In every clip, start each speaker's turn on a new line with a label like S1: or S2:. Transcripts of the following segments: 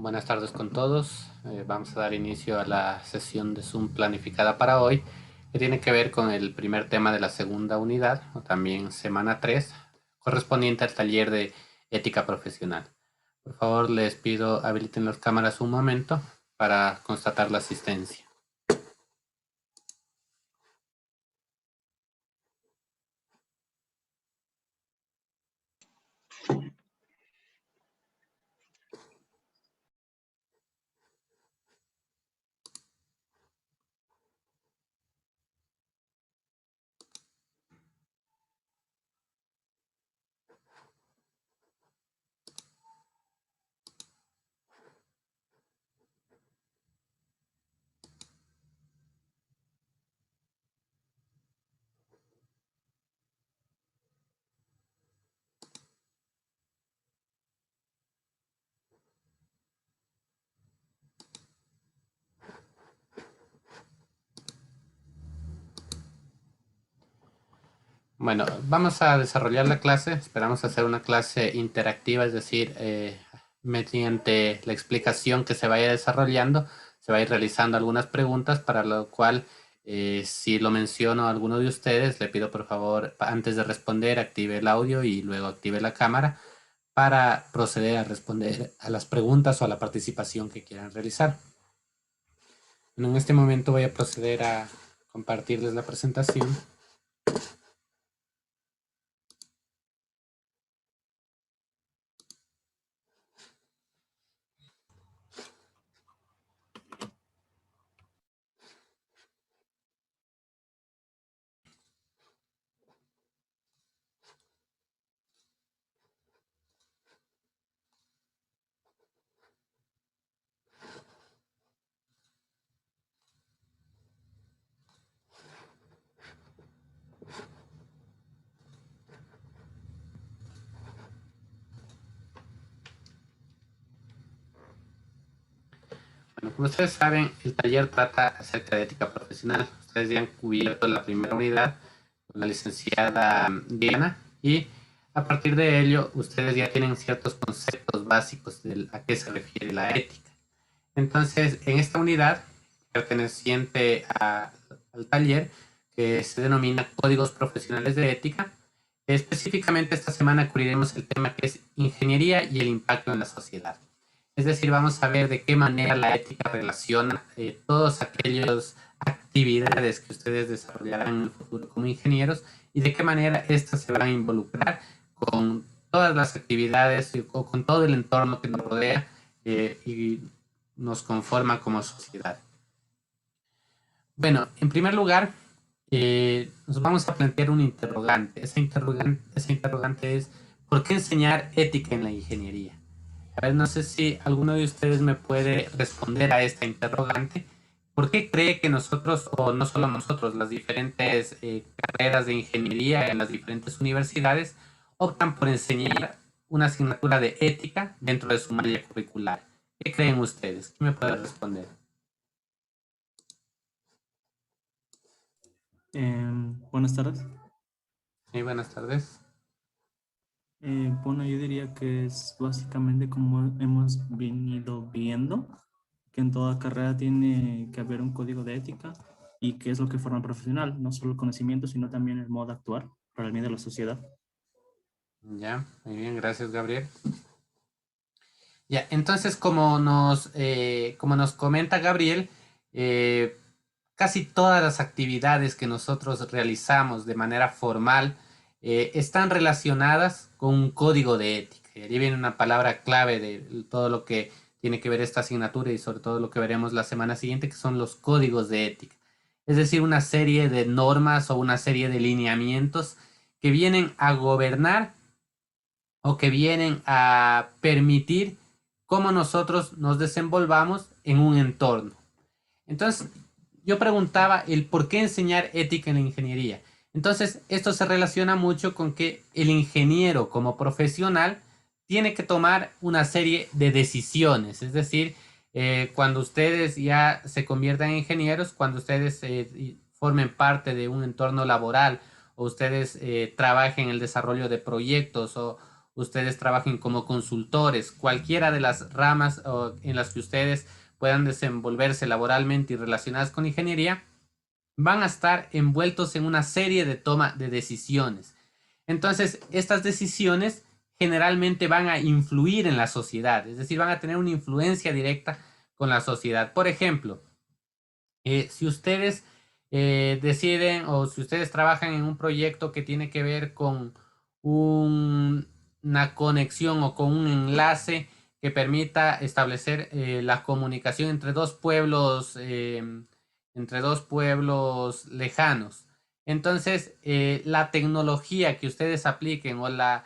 S1: Buenas tardes con todos. Vamos a dar inicio a la sesión de Zoom planificada para hoy, que tiene que ver con el primer tema de la segunda unidad, o también semana 3, correspondiente al taller de ética profesional. Por favor, les pido habiliten las cámaras un momento para constatar la asistencia. Bueno, vamos a desarrollar la clase. Esperamos hacer una clase interactiva, es decir, mediante la explicación que se vaya desarrollando, se va a ir realizando algunas preguntas, para lo cual, si lo menciono a alguno de ustedes, le pido por favor, antes de responder, active el audio y luego active la cámara para proceder a responder a las preguntas o a la participación que quieran realizar. Bueno, en este momento voy a proceder a compartirles la presentación. Bueno, como ustedes saben, el taller trata acerca de ética profesional. Ustedes ya han cubierto la primera unidad con la licenciada Diana, y a partir de ello ustedes ya tienen ciertos conceptos básicos de a qué se refiere la ética. Entonces, en esta unidad perteneciente al taller, que se denomina Códigos Profesionales de Ética, específicamente esta semana cubriremos el tema que es ingeniería y el impacto en la sociedad. Es decir, vamos a ver de qué manera la ética relaciona todas aquellas actividades que ustedes desarrollarán en el futuro como ingenieros, y de qué manera estas se van a involucrar con todas las actividades o con todo el entorno que nos rodea y nos conforma como sociedad. Bueno, en primer lugar, nos vamos a plantear un interrogante. Esa interrogante es: ¿por qué enseñar ética en la ingeniería? A ver, no sé si alguno de ustedes me puede responder a esta interrogante. ¿Por qué cree que nosotros, o no solo nosotros, las diferentes carreras de ingeniería en las diferentes universidades optan por enseñar una asignatura de ética dentro de su malla curricular? ¿Qué creen ustedes? ¿Quién me puede responder?
S2: Buenas tardes.
S1: Sí, buenas tardes.
S2: Bueno, yo diría que es básicamente como hemos venido viendo, que en toda carrera tiene que haber un código de ética y que es lo que forma al profesional, no solo el conocimiento, sino también el modo de actuar para el bien de la sociedad.
S1: Ya, muy bien, gracias, Gabriel. Ya, entonces, como nos comenta Gabriel, eh, casi todas las actividades que nosotros realizamos de manera formal están relacionadas con un código de ética. Y allí viene una palabra clave de todo lo que tiene que ver esta asignatura, y sobre todo lo que veremos la semana siguiente, que son los códigos de ética. Es decir, una serie de normas o una serie de lineamientos que vienen a gobernar o que vienen a permitir cómo nosotros nos desenvolvamos en un entorno. Entonces, yo preguntaba el por qué enseñar ética en la ingeniería. Entonces, esto se relaciona mucho con que el ingeniero como profesional tiene que tomar una serie de decisiones. Es decir, cuando ustedes ya se conviertan en ingenieros, cuando ustedes formen parte de un entorno laboral, o ustedes trabajen en el desarrollo de proyectos, ustedes trabajen como consultores, cualquiera de las ramas en las que ustedes puedan desenvolverse laboralmente y relacionadas con ingeniería, van a estar envueltos en una serie de toma de decisiones. Entonces, estas decisiones generalmente van a influir en la sociedad, es decir, van a tener una influencia directa con la sociedad. Por ejemplo, si ustedes deciden o si ustedes trabajan en un proyecto que tiene que ver con una conexión o con un enlace que permita establecer la comunicación entre dos pueblos lejanos. Entonces, la tecnología que ustedes apliquen o las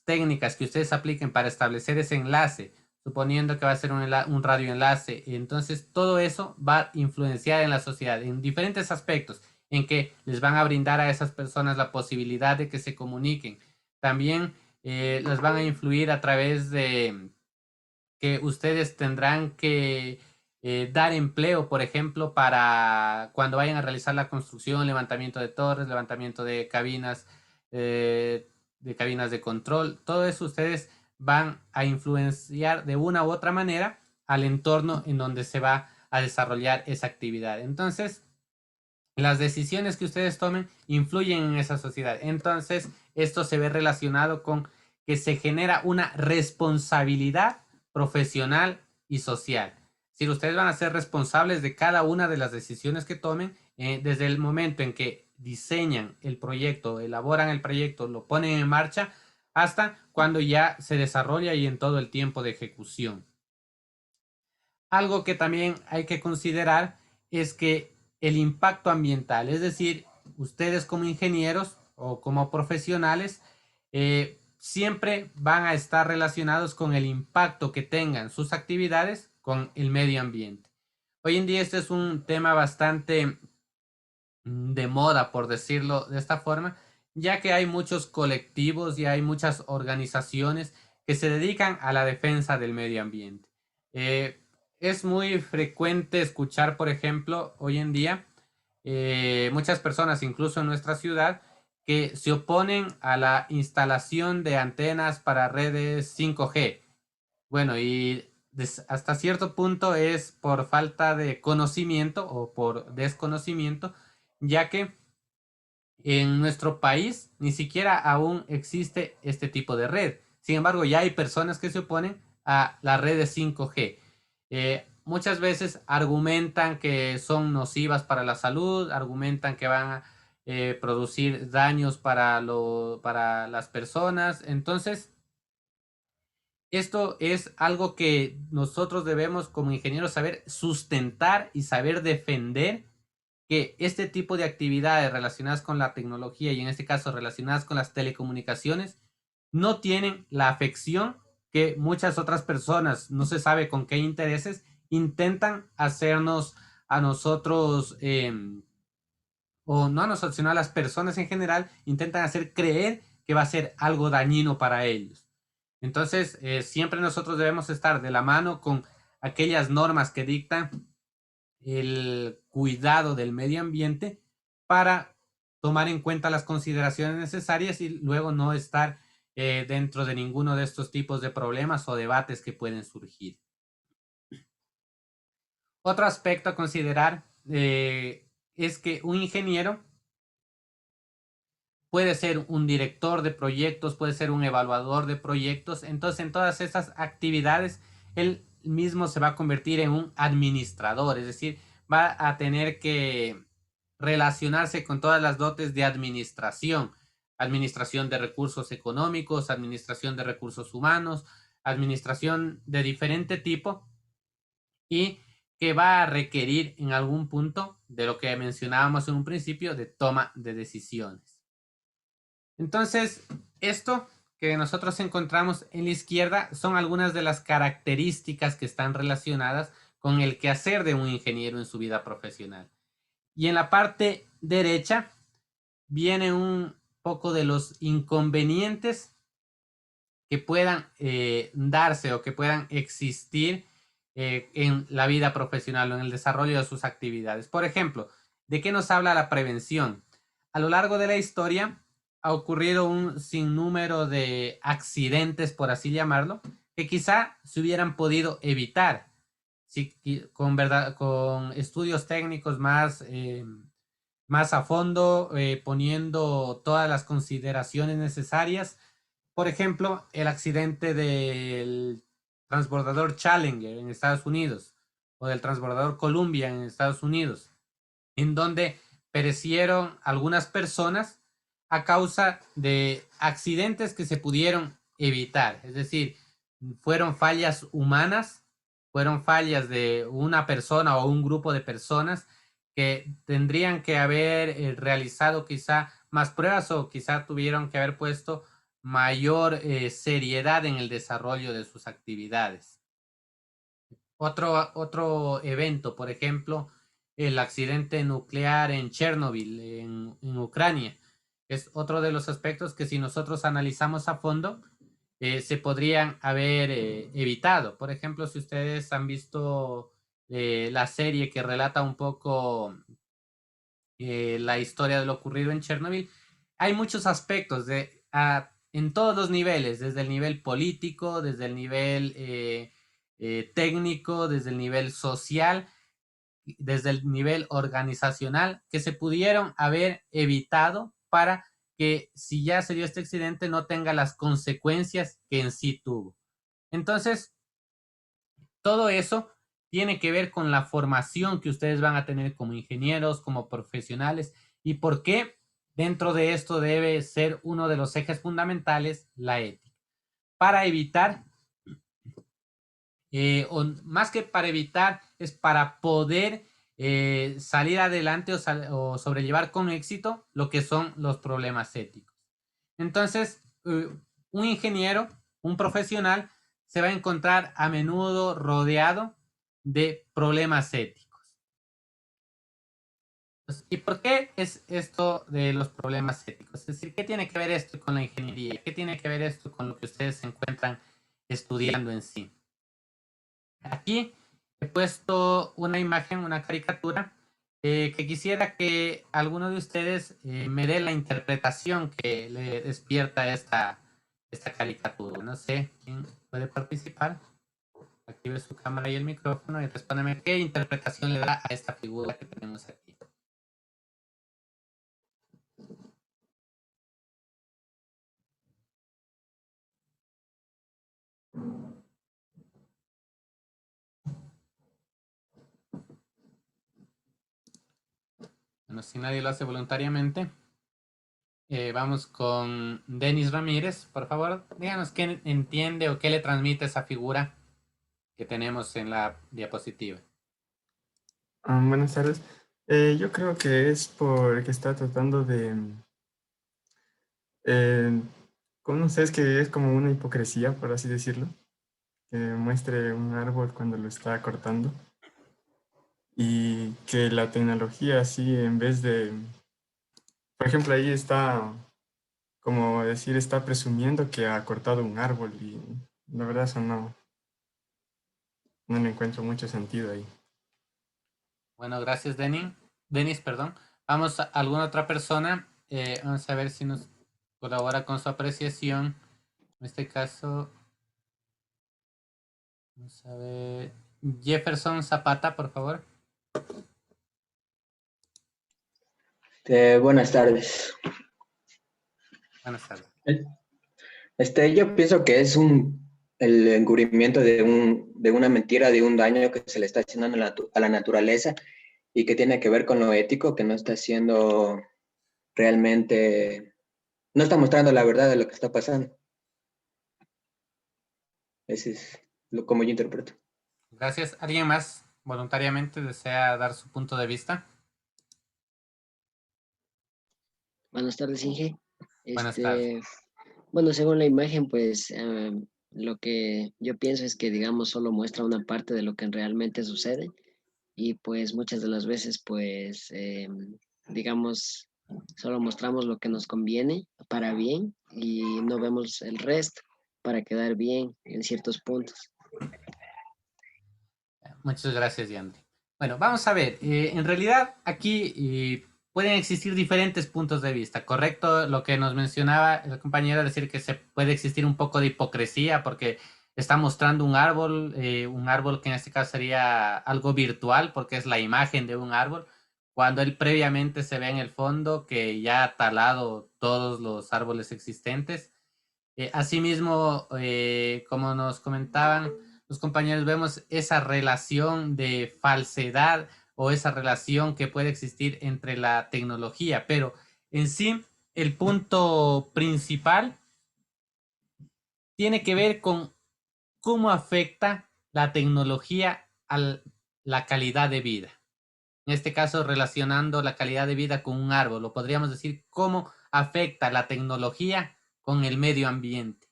S1: técnicas que ustedes apliquen para establecer ese enlace, suponiendo que va a ser un radioenlace. Entonces, todo eso va a influenciar en la sociedad en diferentes aspectos, en que les van a brindar a esas personas la posibilidad de que se comuniquen. También les van a influir a través de que ustedes tendrán que dar empleo, por ejemplo, para cuando vayan a realizar la construcción, levantamiento de torres, levantamiento de cabinas de control. Todo eso ustedes van a influenciar de una u otra manera al entorno en donde se va a desarrollar esa actividad. Entonces, las decisiones que ustedes tomen influyen en esa sociedad. Entonces, esto se ve relacionado con que se genera una responsabilidad profesional y social. Si ustedes van a ser responsables de cada una de las decisiones que tomen, desde el momento en que diseñan el proyecto, elaboran el proyecto, lo ponen en marcha, hasta cuando ya se desarrolla y en todo el tiempo de ejecución. Algo que también hay que considerar es que el impacto ambiental, es decir, ustedes como ingenieros o como profesionales, siempre van a estar relacionados con el impacto que tengan sus actividades con el medio ambiente. Hoy en día este es un tema bastante de moda, por decirlo de esta forma, ya que hay muchos colectivos y hay muchas organizaciones que se dedican a la defensa del medio ambiente. Es muy frecuente escuchar, por ejemplo, hoy en día, muchas personas, incluso en nuestra ciudad, que se oponen a la instalación de antenas para redes 5G. Bueno, y hasta cierto punto es por falta de conocimiento o por desconocimiento, ya que en nuestro país ni siquiera aún existe este tipo de red. Sin embargo, ya hay personas que se oponen a las redes 5G. Muchas veces argumentan que son nocivas para la salud, argumentan que van a producir daños para las personas. Entonces, esto es algo que nosotros debemos como ingenieros saber sustentar y saber defender, que este tipo de actividades relacionadas con la tecnología y en este caso relacionadas con las telecomunicaciones no tienen la afección que muchas otras personas, no se sabe con qué intereses, intentan hacernos a nosotros, o no a nosotros, sino a las personas en general, intentan hacer creer que va a ser algo dañino para ellos. Entonces, siempre nosotros debemos estar de la mano con aquellas normas que dictan el cuidado del medio ambiente para tomar en cuenta las consideraciones necesarias y luego no estar dentro de ninguno de estos tipos de problemas o debates que pueden surgir. Otro aspecto a considerar es que un ingeniero puede ser un director de proyectos, puede ser un evaluador de proyectos. Entonces, en todas esas actividades, él mismo se va a convertir en un administrador, es decir, va a tener que relacionarse con todas las dotes de administración, administración de recursos económicos, administración de recursos humanos, administración de diferente tipo y que va a requerir en algún punto de lo que mencionábamos en un principio de toma de decisiones. Entonces, esto que nosotros encontramos en la izquierda son algunas de las características que están relacionadas con el quehacer de un ingeniero en su vida profesional. Y en la parte derecha viene un poco de los inconvenientes que puedan darse o que puedan existir en la vida profesional o en el desarrollo de sus actividades. Por ejemplo, ¿de qué nos habla la prevención? A lo largo de la historia, ha ocurrido un sinnúmero de accidentes, por así llamarlo, que quizá se hubieran podido evitar si, con estudios técnicos más a fondo, poniendo todas las consideraciones necesarias. Por ejemplo, el accidente del transbordador Challenger en Estados Unidos o del transbordador Columbia en Estados Unidos, en donde perecieron algunas personas a causa de accidentes que se pudieron evitar. Es decir, fueron fallas humanas, fueron fallas de una persona o un grupo de personas que tendrían que haber realizado quizá más pruebas o quizá tuvieron que haber puesto mayor seriedad en el desarrollo de sus actividades. Otro evento, por ejemplo, el accidente nuclear en Chernobyl, en Ucrania, es otro de los aspectos que si nosotros analizamos a fondo, se podrían haber evitado. Por ejemplo, si ustedes han visto la serie que relata un poco la historia de lo ocurrido en Chernobyl, hay muchos aspectos en todos los niveles, desde el nivel político, desde el nivel técnico, desde el nivel social, desde el nivel organizacional, que se pudieron haber evitado para que si ya se dio este accidente no tenga las consecuencias que en sí tuvo. Entonces, todo eso tiene que ver con la formación que ustedes van a tener como ingenieros, como profesionales, y por qué dentro de esto debe ser uno de los ejes fundamentales la ética. Para evitar, o más que para evitar, es para poder salir adelante o sobrellevar con éxito lo que son los problemas éticos. Entonces, un ingeniero, un profesional, se va a encontrar a menudo rodeado de problemas éticos. ¿Y por qué es esto de los problemas éticos? Es decir, ¿qué tiene que ver esto con la ingeniería? ¿Qué tiene que ver esto con lo que ustedes se encuentran estudiando en sí? Aquí he puesto una imagen, una caricatura, que quisiera que alguno de ustedes me dé la interpretación que le despierta esta caricatura. No sé quién puede participar. Active su cámara y el micrófono y respóndeme qué interpretación le da a esta figura que tenemos aquí. Bueno, si nadie lo hace voluntariamente, vamos con Denis Ramírez. Por favor, díganos qué entiende o qué le transmite esa figura que tenemos en la diapositiva.
S3: Buenas tardes. Yo creo que es porque está tratando de, eh, ¿cómo no sé? Es que es como una hipocresía, por así decirlo, que muestre un árbol cuando lo está cortando y que la tecnología así en vez de, por ejemplo, ahí está, como decir, está presumiendo que ha cortado un árbol y la verdad eso no le encuentro mucho sentido ahí.
S1: Bueno, gracias, Denis, perdón. Vamos a alguna otra persona. Vamos a ver si nos colabora con su apreciación. En este caso, vamos a ver. Jefferson Zapata, por favor.
S4: Buenas tardes.
S1: Buenas tardes.
S4: Yo pienso que es el encubrimiento de una mentira, de un daño que se le está haciendo a la naturaleza y que tiene que ver con lo ético, que no está haciendo realmente, no está mostrando la verdad de lo que está pasando. Ese es como yo interpreto.
S1: Gracias. ¿Alguien más voluntariamente desea dar su punto de vista?
S5: Buenas tardes, Inge.
S1: Buenas tardes.
S5: Bueno, según la imagen, pues lo que yo pienso es que, digamos, solo muestra una parte de lo que realmente sucede y pues muchas de las veces, pues, digamos, solo mostramos lo que nos conviene para bien y no vemos el resto para quedar bien en ciertos puntos.
S1: Muchas gracias, Yandri. Bueno, vamos a ver. En realidad, aquí pueden existir diferentes puntos de vista, ¿correcto? Lo que nos mencionaba el compañero, decir que se puede existir un poco de hipocresía porque está mostrando un árbol que en este caso sería algo virtual porque es la imagen de un árbol, cuando él previamente se ve en el fondo que ya ha talado todos los árboles existentes. Asimismo, como nos comentaban los compañeros, vemos esa relación de falsedad o esa relación que puede existir entre la tecnología, pero en sí el punto principal tiene que ver con cómo afecta la tecnología a la calidad de vida. En este caso, relacionando la calidad de vida con un árbol, o podríamos decir cómo afecta la tecnología con el medio ambiente.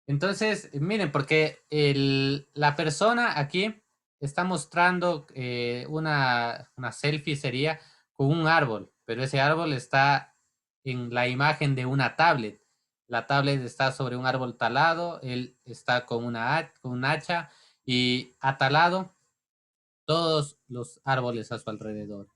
S1: Entonces, miren, porque la persona aquí está mostrando una selfie, sería con un árbol, pero ese árbol está en la imagen de una tablet. La tablet está sobre un árbol talado, él está con con un hacha y ha talado todos los árboles a su alrededor.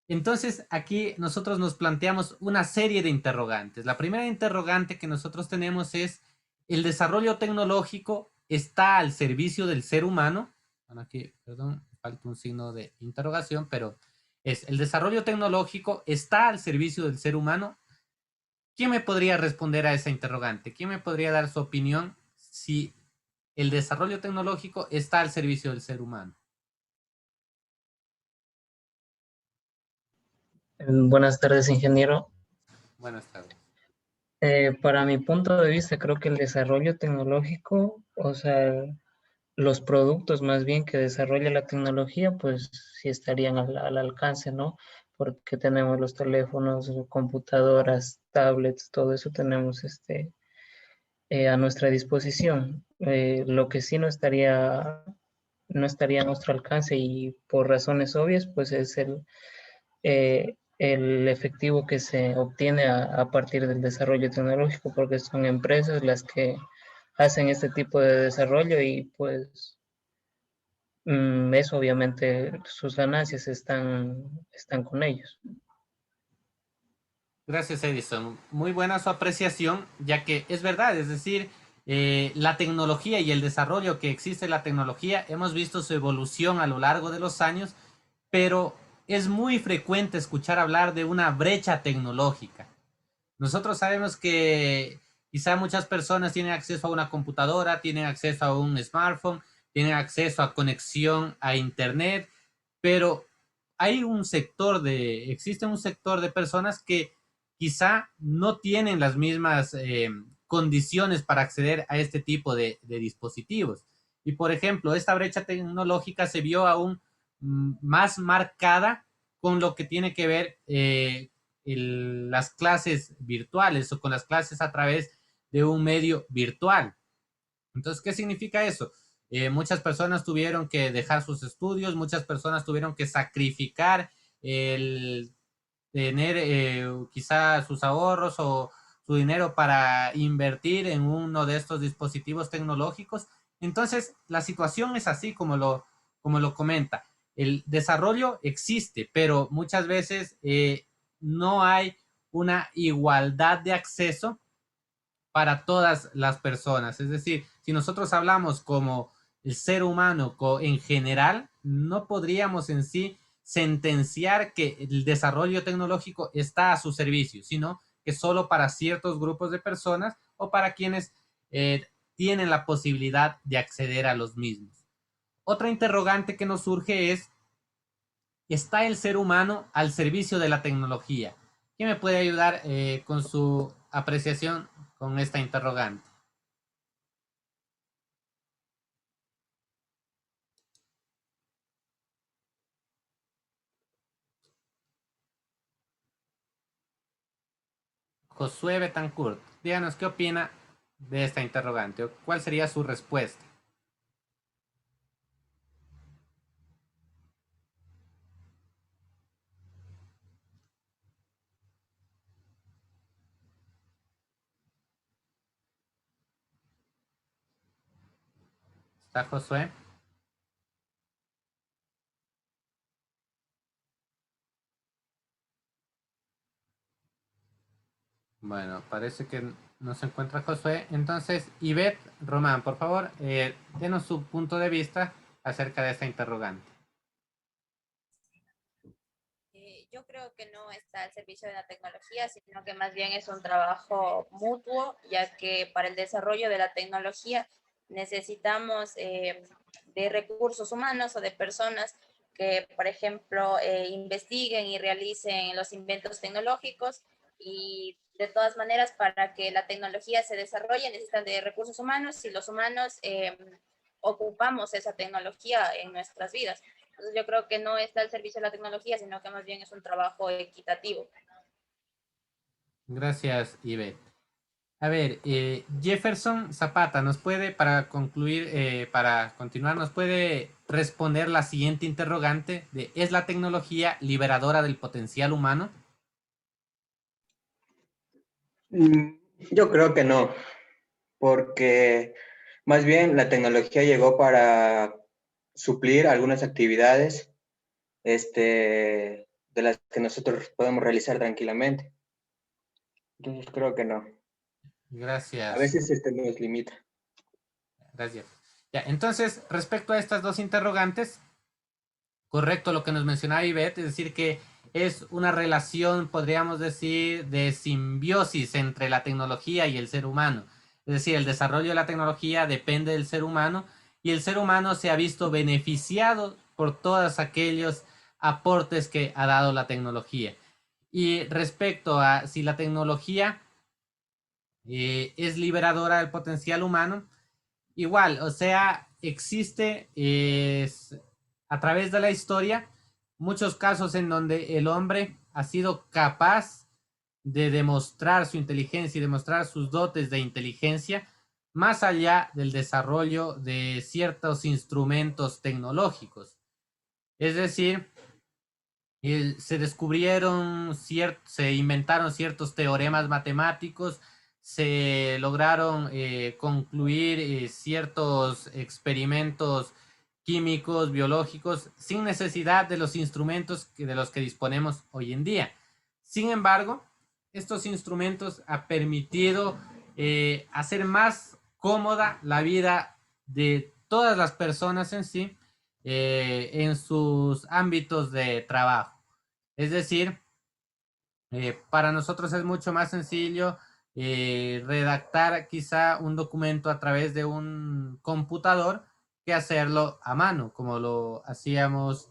S1: Entonces, aquí nosotros nos planteamos una serie de interrogantes. La primera interrogante que nosotros tenemos es, ¿el desarrollo tecnológico está al servicio del ser humano? Bueno, aquí, perdón, falta un signo de interrogación, pero es, ¿el desarrollo tecnológico está al servicio del ser humano? ¿Quién me podría responder a esa interrogante? ¿Quién me podría dar su opinión si el desarrollo tecnológico está al servicio del ser humano?
S6: Buenas tardes, ingeniero.
S1: Buenas tardes.
S6: Para mi punto de vista, creo que el desarrollo tecnológico, o sea, los productos más bien que desarrolla la tecnología, pues sí estarían al alcance, ¿no? Porque tenemos los teléfonos, computadoras, tablets, todo eso tenemos a nuestra disposición. Lo que sí no estaría a nuestro alcance y por razones obvias, pues es el efectivo que se obtiene a partir del desarrollo tecnológico, porque son empresas las que hacen este tipo de desarrollo y pues eso obviamente sus ganancias están con ellos.
S1: Gracias, Edison. Muy buena su apreciación, ya que es verdad, es decir, la tecnología y el desarrollo que existe en la tecnología, hemos visto su evolución a lo largo de los años, pero es muy frecuente escuchar hablar de una brecha tecnológica. Nosotros sabemos que quizá muchas personas tienen acceso a una computadora, tienen acceso a un smartphone, tienen acceso a conexión a internet, pero existe un sector de personas que quizá no tienen las mismas condiciones para acceder a este tipo de dispositivos. Y por ejemplo, esta brecha tecnológica se vio aún más marcada con lo que tiene que ver las clases virtuales o con las clases a través de un medio virtual. Entonces, ¿qué significa eso? Muchas personas tuvieron que dejar sus estudios, muchas personas tuvieron que sacrificar el tener quizá sus ahorros o su dinero para invertir en uno de estos dispositivos tecnológicos. Entonces, la situación es así como lo comenta. El desarrollo existe, pero muchas veces no hay una igualdad de acceso para todas las personas. Es decir, si nosotros hablamos como el ser humano en general, no podríamos en sí sentenciar que el desarrollo tecnológico está a su servicio, sino que solo para ciertos grupos de personas o para quienes tienen la posibilidad de acceder a los mismos. Otra interrogante que nos surge es, ¿está el ser humano al servicio de la tecnología? ¿Quién me puede ayudar con su apreciación con esta interrogante? Josué Betancourt, díganos qué opina de esta interrogante o cuál sería su respuesta. ¿Está Josué? Bueno, parece que no se encuentra Josué. Entonces, Ivette, Román, por favor, denos su punto de vista acerca de esta interrogante.
S7: Yo creo que no está al servicio de la tecnología, sino que más bien es un trabajo mutuo, ya que para el desarrollo de la tecnología necesitamos de recursos humanos o de personas que, por ejemplo, investiguen y realicen los inventos tecnológicos, y de todas maneras, para que la tecnología se desarrolle necesitan de recursos humanos, y los humanos ocupamos esa tecnología en nuestras vidas. Entonces yo creo que no está al servicio de la tecnología, sino que más bien es un trabajo equitativo.
S1: Gracias, Ivette. A ver, Jefferson Zapata, ¿nos puede, para concluir, para continuar, nos puede responder la siguiente interrogante de ¿es la tecnología liberadora del potencial humano?
S4: Yo creo que no, porque más bien la tecnología llegó para suplir algunas actividades de las que nosotros podemos realizar tranquilamente. Entonces creo que no. A
S1: Gracias.
S4: veces nos limita.
S1: Gracias. Ya, entonces, respecto a estas dos interrogantes, correcto lo que nos mencionaba Ivette, es decir, que es una relación, podríamos decir, de simbiosis entre la tecnología y el ser humano. Es decir, el desarrollo de la tecnología depende del ser humano y el ser humano se ha visto beneficiado por todos aquellos aportes que ha dado la tecnología. Y respecto a si la tecnología es liberadora del potencial humano, igual, o sea, existe a través de la historia muchos casos en donde el hombre ha sido capaz de demostrar su inteligencia y demostrar sus dotes de inteligencia más allá del desarrollo de ciertos instrumentos tecnológicos. Es decir, se descubrieron, se inventaron ciertos teoremas matemáticos, se lograron concluir ciertos experimentos químicos, biológicos, sin necesidad de los instrumentos de los que disponemos hoy en día. Sin embargo, estos instrumentos han permitido hacer más cómoda la vida de todas las personas en sí, en sus ámbitos de trabajo. Es decir, para nosotros es mucho más sencillo redactar quizá un documento a través de un computador que hacerlo a mano, como lo hacíamos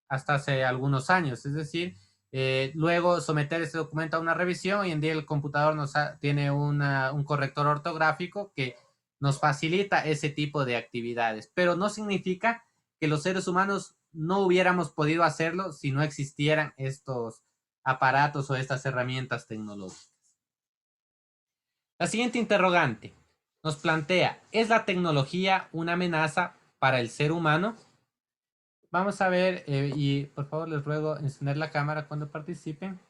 S1: hasta hace algunos años. Es decir, luego someter ese documento a una revisión. Hoy en día el computador tiene un corrector ortográfico que nos facilita ese tipo de actividades, pero no significa que los seres humanos no hubiéramos podido hacerlo si no existieran estos aparatos o estas herramientas tecnológicas. La siguiente interrogante nos plantea, ¿es la tecnología una amenaza para el ser humano? Vamos a ver, y por favor les ruego encender la cámara cuando participen.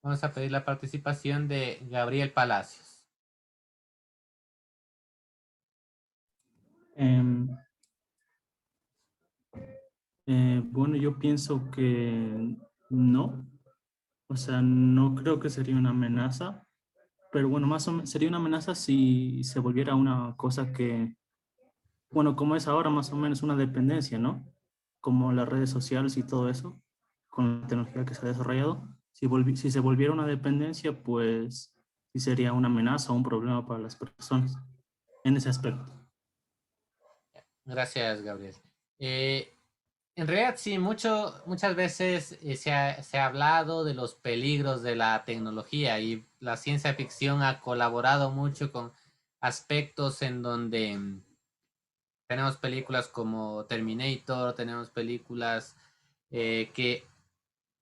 S1: Vamos a pedir la participación de Gabriel Palacios.
S2: Bueno, yo pienso que no, o sea, no creo que sería una amenaza, pero bueno, más o menos sería una amenaza si se volviera una cosa que, bueno, como es ahora más o menos una dependencia, ¿no? Como las redes sociales y todo eso, con la tecnología que se ha desarrollado. Si se volviera una dependencia, pues sí sería una amenaza o un problema para las personas en ese aspecto.
S1: Gracias, Gabriel. En realidad, sí, muchas veces se ha hablado de los peligros de la tecnología y la ciencia ficción ha colaborado mucho con aspectos en donde tenemos películas como Terminator, tenemos películas que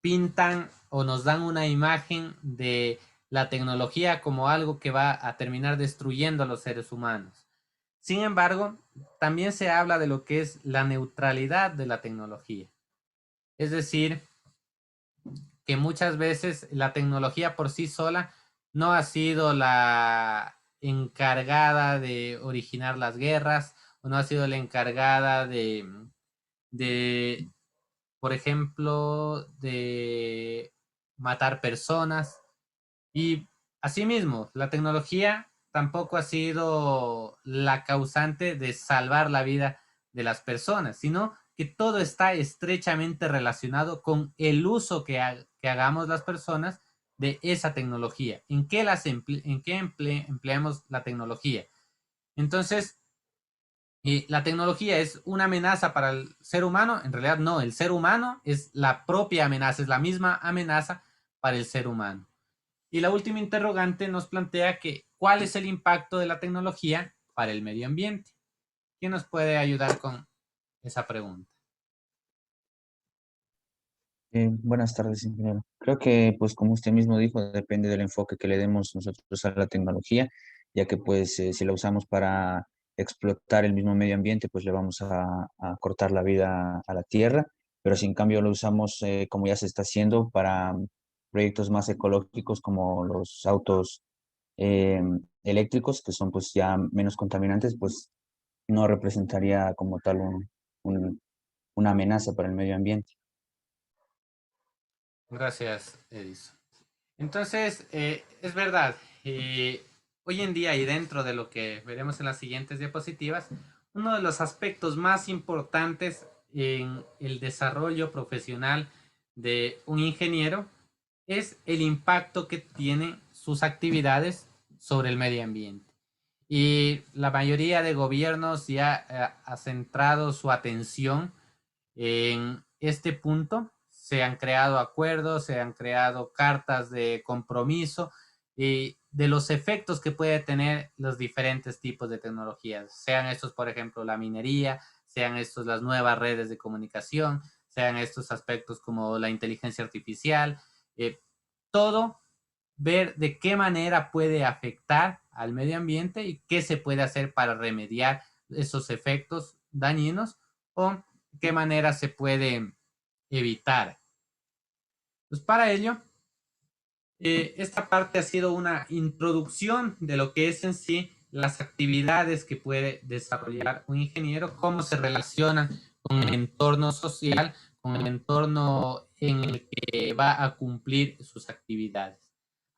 S1: pintan o nos dan una imagen de la tecnología como algo que va a terminar destruyendo a los seres humanos. Sin embargo, también se habla de lo que es la neutralidad de la tecnología. Es decir, que muchas veces la tecnología por sí sola no ha sido la encargada de originar las guerras o no ha sido la encargada de por ejemplo, de matar personas, Y asimismo, la tecnología tampoco ha sido la causante de salvar la vida de las personas, sino que todo está estrechamente relacionado con el uso que hagamos las personas de esa tecnología, en qué empleamos la tecnología. Entonces, la tecnología es una amenaza para el ser humano. En realidad no, el ser humano es la propia amenaza, es la misma amenaza para el ser humano. Y la última interrogante nos plantea que ¿cuál es el impacto de la tecnología para el medio ambiente? ¿Quién nos puede ayudar con esa pregunta?
S8: Buenas tardes, ingeniero. Creo que, pues, como usted mismo dijo, depende del enfoque que le demos nosotros a la tecnología, ya que, pues, si la usamos para explotar el mismo medio ambiente, pues le vamos a cortar la vida a la tierra, pero si en cambio lo usamos, como ya se está haciendo, para proyectos más ecológicos como los autos eh, eléctricos, que son, pues, ya menos contaminantes, pues no representaría como tal un- una amenaza para el medio ambiente.
S1: Gracias, Edison. Entonces, es verdad, hoy en día y dentro de lo que veremos en las siguientes diapositivas, uno de los aspectos más importantes en el desarrollo profesional de un ingeniero es el impacto que tienen sus actividades sobre el medio ambiente. Y la mayoría de gobiernos ya ha centrado su atención en este punto. Se han creado acuerdos, se han creado cartas de compromiso de los efectos que puede tener los diferentes tipos de tecnologías, sean estos, por ejemplo, la minería, sean estos las nuevas redes de comunicación, sean estos aspectos como la inteligencia artificial, todo ver de qué manera puede afectar al medio ambiente y qué se puede hacer para remediar esos efectos dañinos o qué manera se puede evitar. Pues para ello, esta parte ha sido una introducción de lo que es en sí las actividades que puede desarrollar un ingeniero, cómo se relacionan con el entorno social, con el entorno en el que va a cumplir sus actividades.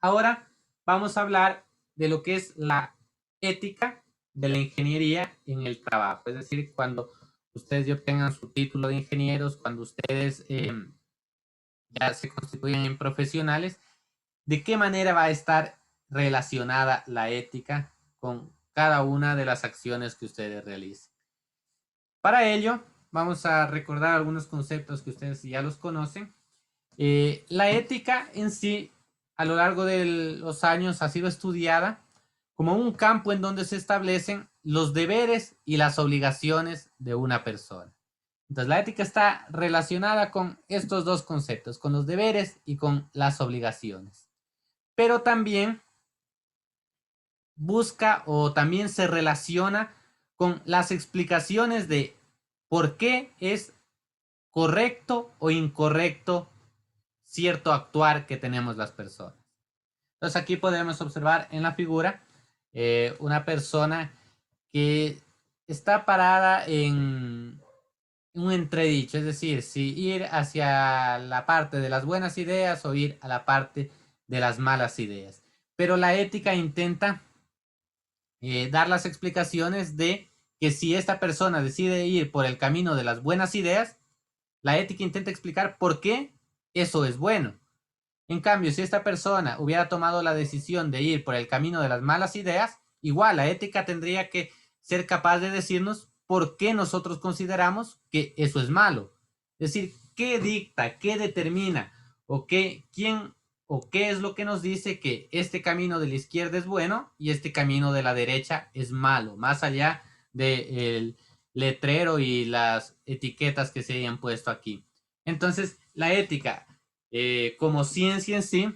S1: Ahora vamos a hablar de lo que es la ética de la ingeniería en el trabajo, es decir, cuando ustedes ya obtengan su título de ingenieros, cuando ustedes ya se constituyen en profesionales, ¿de qué manera va a estar relacionada la ética con cada una de las acciones que ustedes realicen? Para ello, vamos a recordar algunos conceptos que ustedes ya los conocen. La ética en sí, a lo largo de los años, ha sido estudiada como un campo en donde se establecen los deberes y las obligaciones de una persona. Entonces, la ética está relacionada con estos dos conceptos, con los deberes y con las obligaciones. Pero también busca o también se relaciona con las explicaciones de por qué es correcto o incorrecto cierto actuar que tenemos las personas. Entonces aquí podemos observar en la figura una persona que está parada en un entredicho, es decir, si ir hacia la parte de las buenas ideas o ir a la parte de las malas ideas. Pero la ética intenta dar las explicaciones de que si esta persona decide ir por el camino de las buenas ideas, la ética intenta explicar por qué eso es bueno. En cambio, si esta persona hubiera tomado la decisión de ir por el camino de las malas ideas, igual la ética tendría que ser capaz de decirnos por qué nosotros consideramos que eso es malo. Es decir, qué dicta, qué determina o quién o qué es lo que nos dice que este camino de la izquierda es bueno y este camino de la derecha es malo, más allá del letrero y las etiquetas que se hayan puesto aquí. Entonces, la ética como ciencia en sí,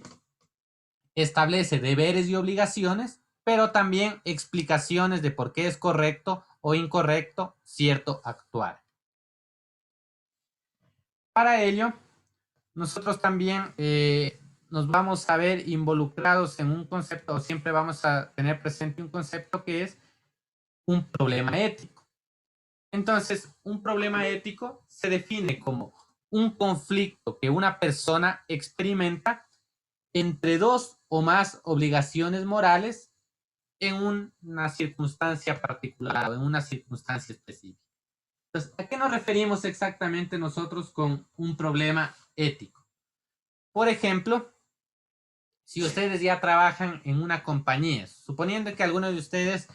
S1: establece deberes y obligaciones, pero también explicaciones de por qué es correcto o incorrecto cierto actuar. Para ello, nosotros también nos vamos a ver involucrados en un concepto, o siempre vamos a tener presente un concepto que es un problema ético. Entonces, un problema ético se define como un conflicto que una persona experimenta entre dos o más obligaciones morales en una circunstancia particular o en una circunstancia específica. Entonces, ¿a qué nos referimos exactamente nosotros con un problema ético? Por ejemplo, si ustedes ya trabajan en una compañía, suponiendo que algunos de ustedes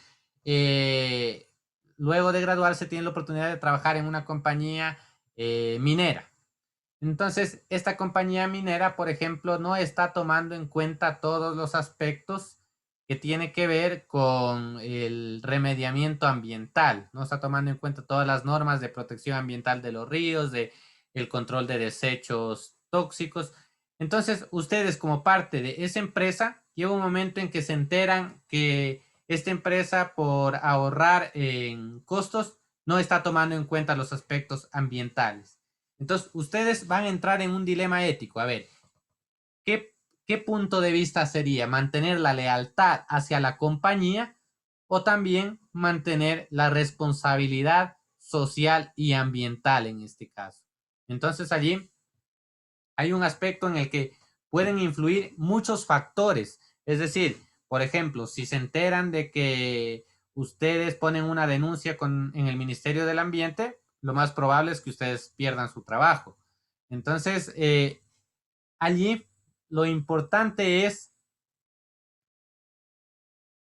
S1: luego de graduarse tienen la oportunidad de trabajar en una compañía minera. Entonces, esta compañía minera, por ejemplo, no está tomando en cuenta todos los aspectos que tiene que ver con el remediamiento ambiental. No está tomando en cuenta todas las normas de protección ambiental de los ríos, de el control de desechos tóxicos. Entonces, ustedes como parte de esa empresa, llega un momento en que se enteran que esta empresa, por ahorrar en costos, no está tomando en cuenta los aspectos ambientales. Entonces, ustedes van a entrar en un dilema ético. A ver, ¿qué punto de vista sería? ¿Mantener la lealtad hacia la compañía o también mantener la responsabilidad social y ambiental en este caso? Entonces, allí hay un aspecto en el que pueden influir muchos factores. Es decir, por ejemplo, si se enteran de que ustedes ponen una denuncia en el Ministerio del Ambiente, lo más probable es que ustedes pierdan su trabajo. Entonces, allí lo importante es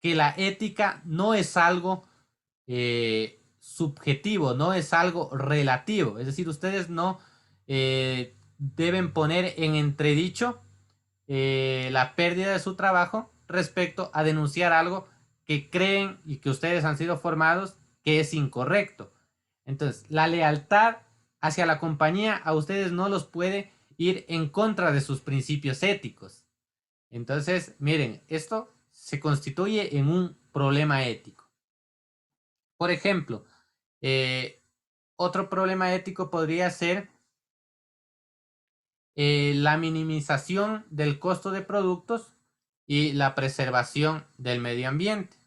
S1: que la ética no es algo subjetivo, no es algo relativo. Es decir, ustedes no deben poner en entredicho la pérdida de su trabajo respecto a denunciar algo que creen y que ustedes han sido formados que es incorrecto. Entonces, la lealtad hacia la compañía a ustedes no los puede ir en contra de sus principios éticos. Entonces, miren, esto se constituye en un problema ético. Por ejemplo, otro problema ético podría ser la minimización del costo de productos y la preservación del medio ambiente.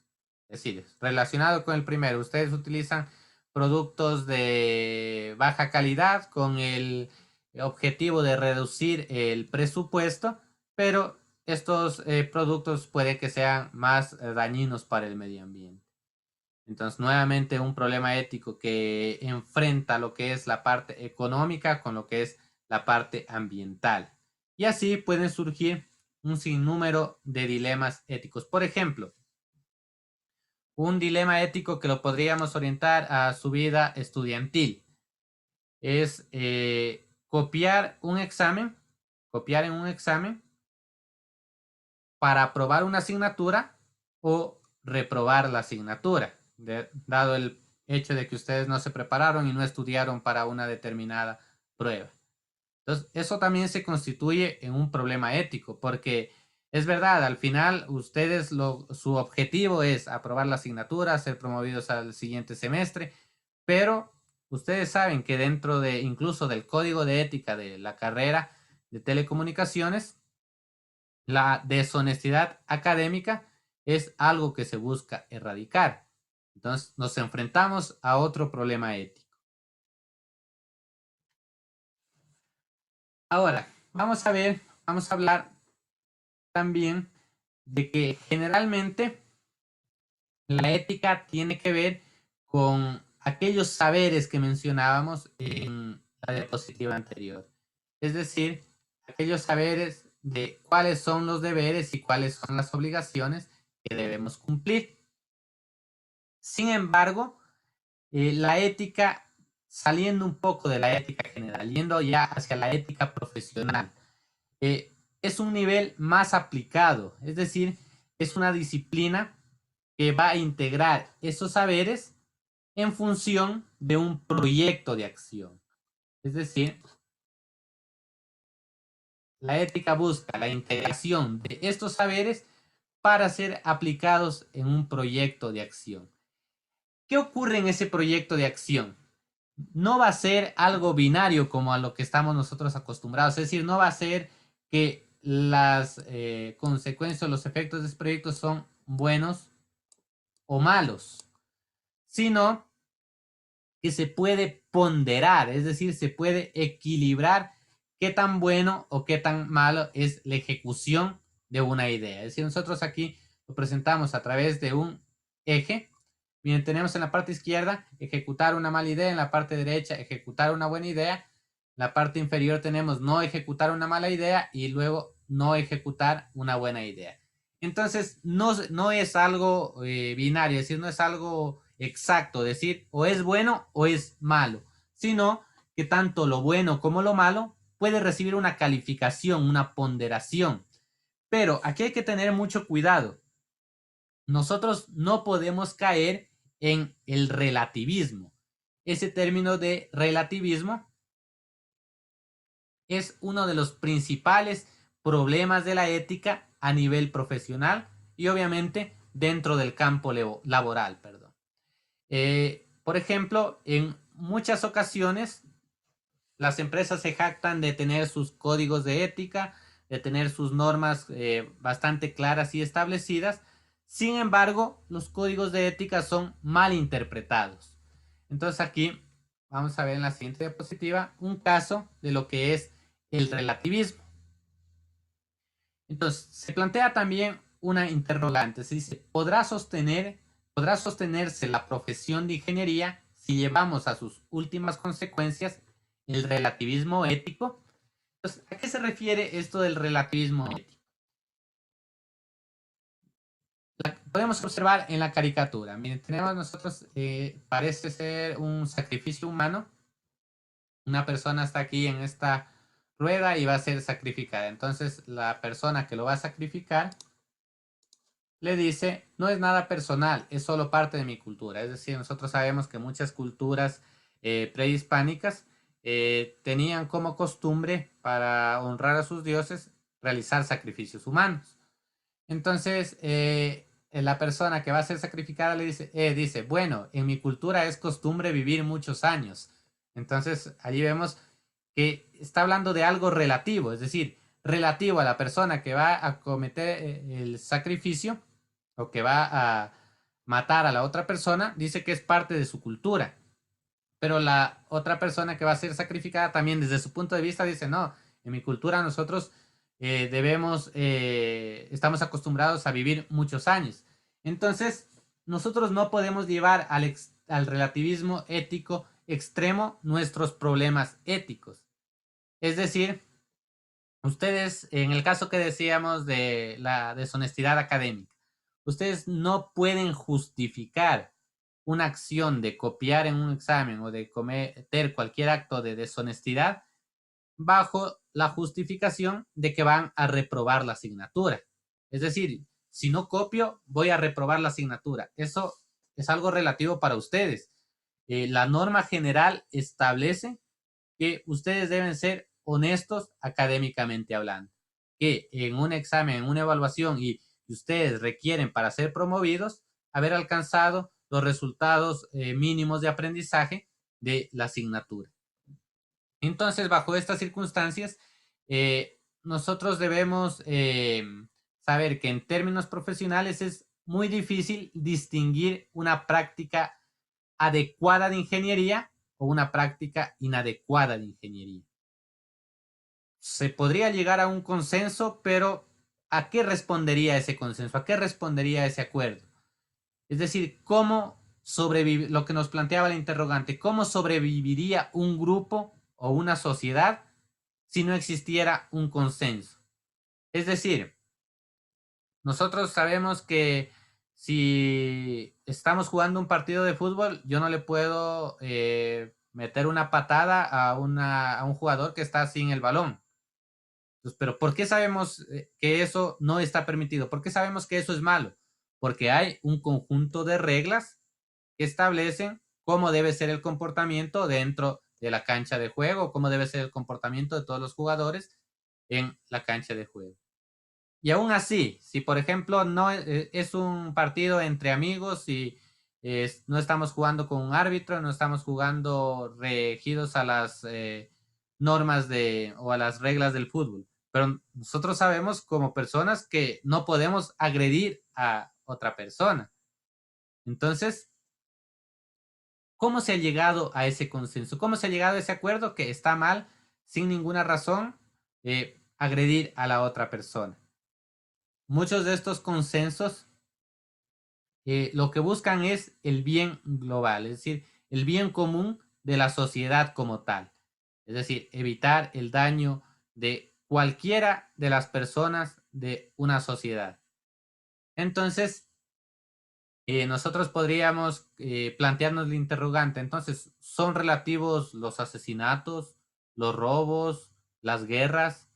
S1: Es decir, relacionado con el primero, ustedes utilizan productos de baja calidad con el objetivo de reducir el presupuesto, pero estos productos puede que sean más dañinos para el medio ambiente. Entonces, nuevamente un problema ético que enfrenta lo que es la parte económica con lo que es la parte ambiental. Y así pueden surgir un sinnúmero de dilemas éticos. Por ejemplo, un dilema ético que lo podríamos orientar a su vida estudiantil es copiar en un examen para aprobar una asignatura o reprobar la asignatura, dado el hecho de que ustedes no se prepararon y no estudiaron para una determinada prueba. Entonces, eso también se constituye en un problema ético, porque es verdad, al final ustedes su objetivo es aprobar la asignatura, ser promovidos al siguiente semestre, pero ustedes saben que dentro de incluso del código de ética de la carrera de telecomunicaciones, la deshonestidad académica es algo que se busca erradicar. Entonces nos enfrentamos a otro problema ético. Ahora, vamos a hablar también de que generalmente la ética tiene que ver con aquellos saberes que mencionábamos en la diapositiva anterior. Es decir, aquellos saberes de cuáles son los deberes y cuáles son las obligaciones que debemos cumplir. Sin embargo, la ética, saliendo un poco de la ética general, yendo ya hacia la ética profesional, es un nivel más aplicado, es decir, es una disciplina que va a integrar esos saberes en función de un proyecto de acción. Es decir, la ética busca la integración de estos saberes para ser aplicados en un proyecto de acción. ¿Qué ocurre en ese proyecto de acción? No va a ser algo binario como a lo que estamos nosotros acostumbrados, es decir, no va a ser que las consecuencias, los efectos de ese proyecto son buenos o malos, sino que se puede ponderar, es decir, se puede equilibrar qué tan bueno o qué tan malo es la ejecución de una idea. Es decir, nosotros aquí lo presentamos a través de un eje. Bien, tenemos en la parte izquierda ejecutar una mala idea, en la parte derecha ejecutar una buena idea, en la parte inferior tenemos no ejecutar una mala idea y luego no ejecutar una buena idea. Entonces, no es algo binario, es decir, no es algo exacto, decir o es bueno o es malo, sino que tanto lo bueno como lo malo puede recibir una calificación, una ponderación. Pero aquí hay que tener mucho cuidado. Nosotros no podemos caer en el relativismo. Ese término de relativismo es uno de los principales problemas de la ética a nivel profesional y obviamente dentro del campo laboral. Perdón. Por ejemplo, en muchas ocasiones las empresas se jactan de tener sus códigos de ética, de tener sus normas bastante claras y establecidas. Sin embargo, los códigos de ética son mal interpretados. Entonces aquí vamos a ver en la siguiente diapositiva un caso de lo que es el relativismo. Entonces, se plantea también una interrogante. Se dice, ¿podrá sostenerse la profesión de ingeniería si llevamos a sus últimas consecuencias el relativismo ético? Entonces, ¿a qué se refiere esto del relativismo ético? Podemos observar en la caricatura. Miren, tenemos nosotros, parece ser un sacrificio humano. Una persona está aquí en esta rueda y va a ser sacrificada. Entonces, la persona que lo va a sacrificar le dice, no es nada personal, es solo parte de mi cultura. Es decir, nosotros sabemos que muchas culturas prehispánicas tenían como costumbre para honrar a sus dioses realizar sacrificios humanos. Entonces, la persona que va a ser sacrificada le dice, bueno, en mi cultura es costumbre vivir muchos años. Entonces, allí vemos que está hablando de algo relativo, es decir, relativo a la persona que va a cometer el sacrificio o que va a matar a la otra persona, dice que es parte de su cultura. Pero la otra persona que va a ser sacrificada también desde su punto de vista dice, no, en mi cultura nosotros estamos acostumbrados a vivir muchos años. Entonces, nosotros no podemos llevar al relativismo ético extremo nuestros problemas éticos. Es decir, ustedes, en el caso que decíamos de la deshonestidad académica, ustedes no pueden justificar una acción de copiar en un examen o de cometer cualquier acto de deshonestidad bajo la justificación de que van a reprobar la asignatura. Es decir, si no copio, voy a reprobar la asignatura. Eso es algo relativo para ustedes. La norma general establece que ustedes deben ser honestos académicamente hablando. Que en un examen, en una evaluación y ustedes requieren para ser promovidos, haber alcanzado los resultados mínimos de aprendizaje de la asignatura. Entonces, bajo estas circunstancias, nosotros debemos saber que en términos profesionales es muy difícil distinguir una práctica adecuada de ingeniería o una práctica inadecuada de ingeniería. Se podría llegar a un consenso, pero ¿a qué respondería ese consenso? ¿A qué respondería ese acuerdo? Es decir, ¿cómo sobrevivir? Lo que nos planteaba la interrogante, ¿cómo sobreviviría un grupo o una sociedad si no existiera un consenso? Es decir, nosotros sabemos que si estamos jugando un partido de fútbol, yo no le puedo meter una patada a un jugador que está sin el balón. Entonces, pero ¿por qué sabemos que eso no está permitido? ¿Por qué sabemos que eso es malo? Porque hay un conjunto de reglas que establecen cómo debe ser el comportamiento dentro de la cancha de juego, cómo debe ser el comportamiento de todos los jugadores en la cancha de juego. Y aún así, si por ejemplo no es un partido entre amigos y no estamos jugando con un árbitro, no estamos jugando regidos a las normas o a las reglas del fútbol, pero nosotros sabemos como personas que no podemos agredir a otra persona. Entonces, ¿cómo se ha llegado a ese consenso? ¿Cómo se ha llegado a ese acuerdo que está mal sin ninguna razón, agredir a la otra persona. Muchos de estos consensos lo que buscan es el bien global, es decir, el bien común de la sociedad como tal. Es decir, evitar el daño de cualquiera de las personas de una sociedad. Entonces, nosotros podríamos plantearnos la interrogante. Entonces, ¿son relativos los asesinatos, los robos, las guerras?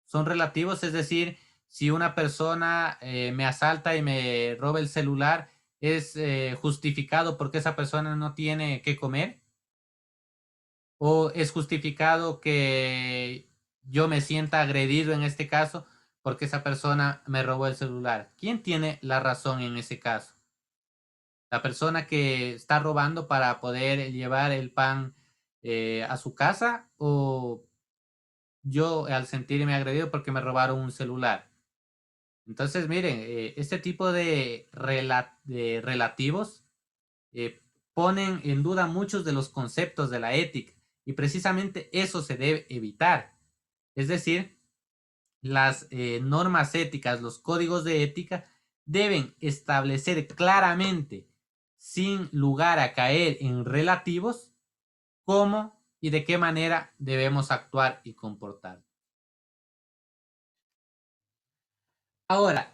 S1: ¿Son relativos? Es decir, si una persona me asalta y me roba el celular, ¿es justificado porque esa persona no tiene que comer? ¿O es justificado que yo me sienta agredido en este caso porque esa persona me robó el celular? ¿Quién tiene la razón en ese caso? ¿La persona que está robando para poder llevar el pan a su casa, o yo al sentirme agredido porque me robaron un celular? Entonces, miren, este tipo de relativos ponen en duda muchos de los conceptos de la ética, y precisamente eso se debe evitar. Es decir, las normas éticas, los códigos de ética deben establecer claramente, sin lugar a caer en relativos, cómo y de qué manera debemos actuar y comportarnos. Ahora,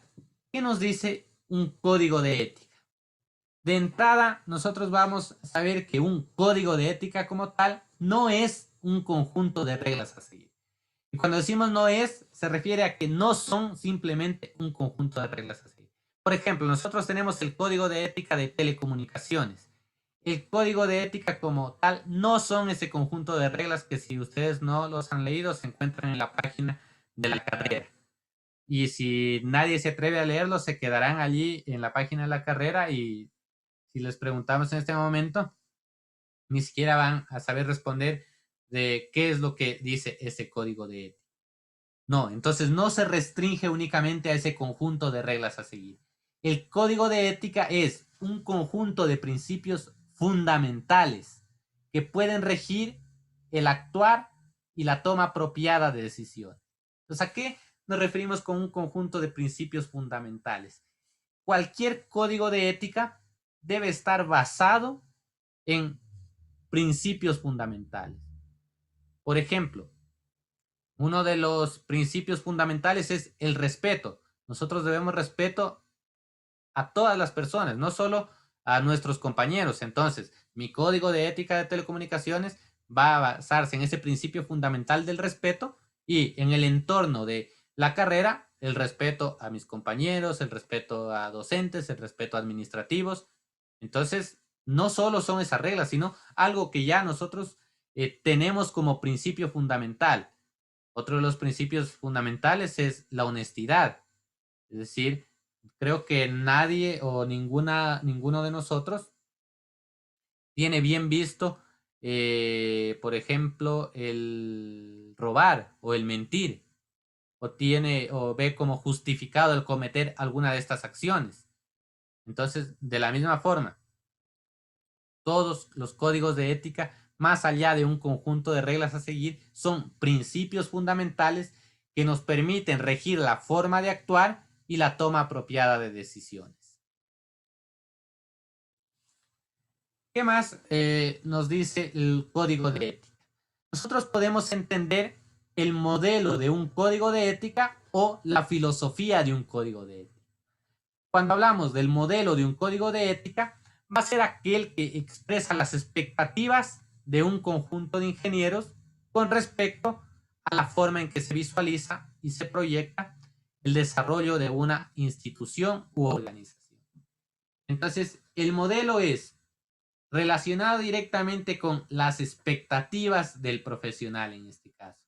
S1: ¿qué nos dice un código de ética? De entrada, nosotros vamos a saber que un código de ética como tal no es un conjunto de reglas a seguir. Y cuando decimos no es, se refiere a que no son simplemente un conjunto de reglas a seguir. Por ejemplo, nosotros tenemos el código de ética de telecomunicaciones. El código de ética como tal no son ese conjunto de reglas que, si ustedes no los han leído, se encuentran en la página de la carrera. Y si nadie se atreve a leerlos, se quedarán allí en la página de la carrera, y si les preguntamos en este momento, ni siquiera van a saber responder de qué es lo que dice ese código de ética. No, entonces no se restringe únicamente a ese conjunto de reglas a seguir. El código de ética es un conjunto de principios fundamentales que pueden regir el actuar y la toma apropiada de decisiones. Entonces, ¿a qué nos referimos con un conjunto de principios fundamentales? Cualquier código de ética debe estar basado en principios fundamentales. Por ejemplo, uno de los principios fundamentales es el respeto. Nosotros debemos respeto a todas las personas, no solo a nuestros compañeros. Entonces, mi código de ética de telecomunicaciones va a basarse en ese principio fundamental del respeto, y en el entorno de la carrera, el respeto a mis compañeros, el respeto a docentes, el respeto a administrativos. Entonces, no solo son esas reglas, sino algo que ya nosotros tenemos como principio fundamental. Otro de los principios fundamentales es la honestidad. Es decir, creo que nadie o ninguno de nosotros tiene bien visto, por ejemplo, el robar o el mentir, o ve como justificado el cometer alguna de estas acciones. Entonces, de la misma forma, todos los códigos de ética, más allá de un conjunto de reglas a seguir, son principios fundamentales que nos permiten regir la forma de actuar y la toma apropiada de decisiones. ¿Qué más nos dice el código de ética? Nosotros podemos entender el modelo de un código de ética o la filosofía de un código de ética. Cuando hablamos del modelo de un código de ética, va a ser aquel que expresa las expectativas de un conjunto de ingenieros con respecto a la forma en que se visualiza y se proyecta el desarrollo de una institución u organización. Entonces, el modelo es relacionado directamente con las expectativas del profesional en este caso.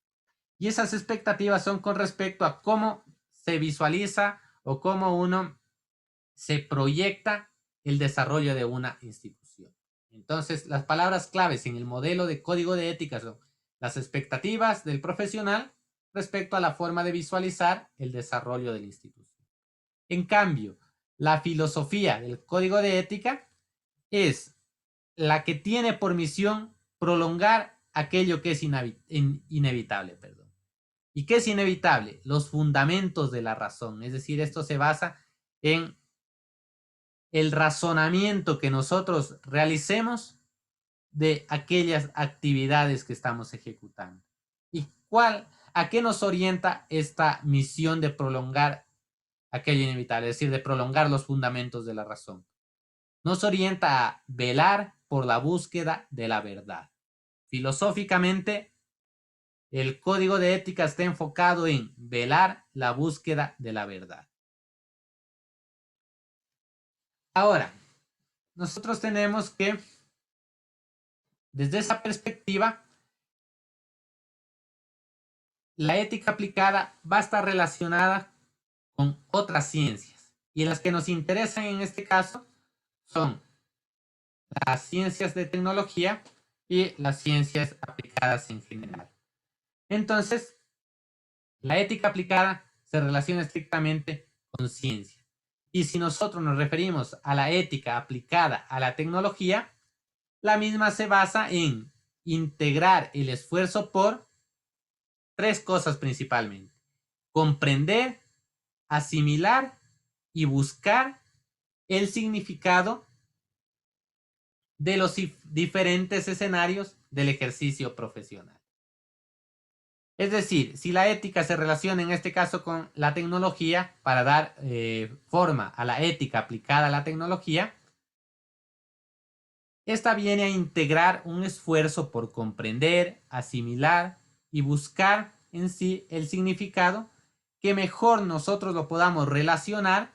S1: Y esas expectativas son con respecto a cómo se visualiza o cómo uno se proyecta el desarrollo de una institución. Entonces, las palabras claves en el modelo de código de ética son las expectativas del profesional respecto a la forma de visualizar el desarrollo de la institución. En cambio, la filosofía del código de ética es la que tiene por misión prolongar aquello que es inevitable, perdón. ¿Y qué es inevitable? Los fundamentos de la razón. Es decir, esto se basa en el razonamiento que nosotros realicemos de aquellas actividades que estamos ejecutando. ¿Y a qué nos orienta esta misión de prolongar aquello inevitable? Es decir, de prolongar los fundamentos de la razón. Nos orienta a velar por la búsqueda de la verdad. Filosóficamente, el código de ética está enfocado en velar la búsqueda de la verdad. Ahora, nosotros tenemos que, desde esa perspectiva, la ética aplicada va a estar relacionada con otras ciencias. Y las que nos interesan en este caso son las ciencias de tecnología y las ciencias aplicadas en general. Entonces, la ética aplicada se relaciona estrictamente con ciencia. Y si nosotros nos referimos a la ética aplicada a la tecnología, la misma se basa en integrar el esfuerzo por tres cosas principalmente: comprender, asimilar y buscar el significado de los diferentes escenarios del ejercicio profesional. Es decir, si la ética se relaciona en este caso con la tecnología, para dar forma a la ética aplicada a la tecnología, esta viene a integrar un esfuerzo por comprender, asimilar y buscar en sí el significado que mejor nosotros lo podamos relacionar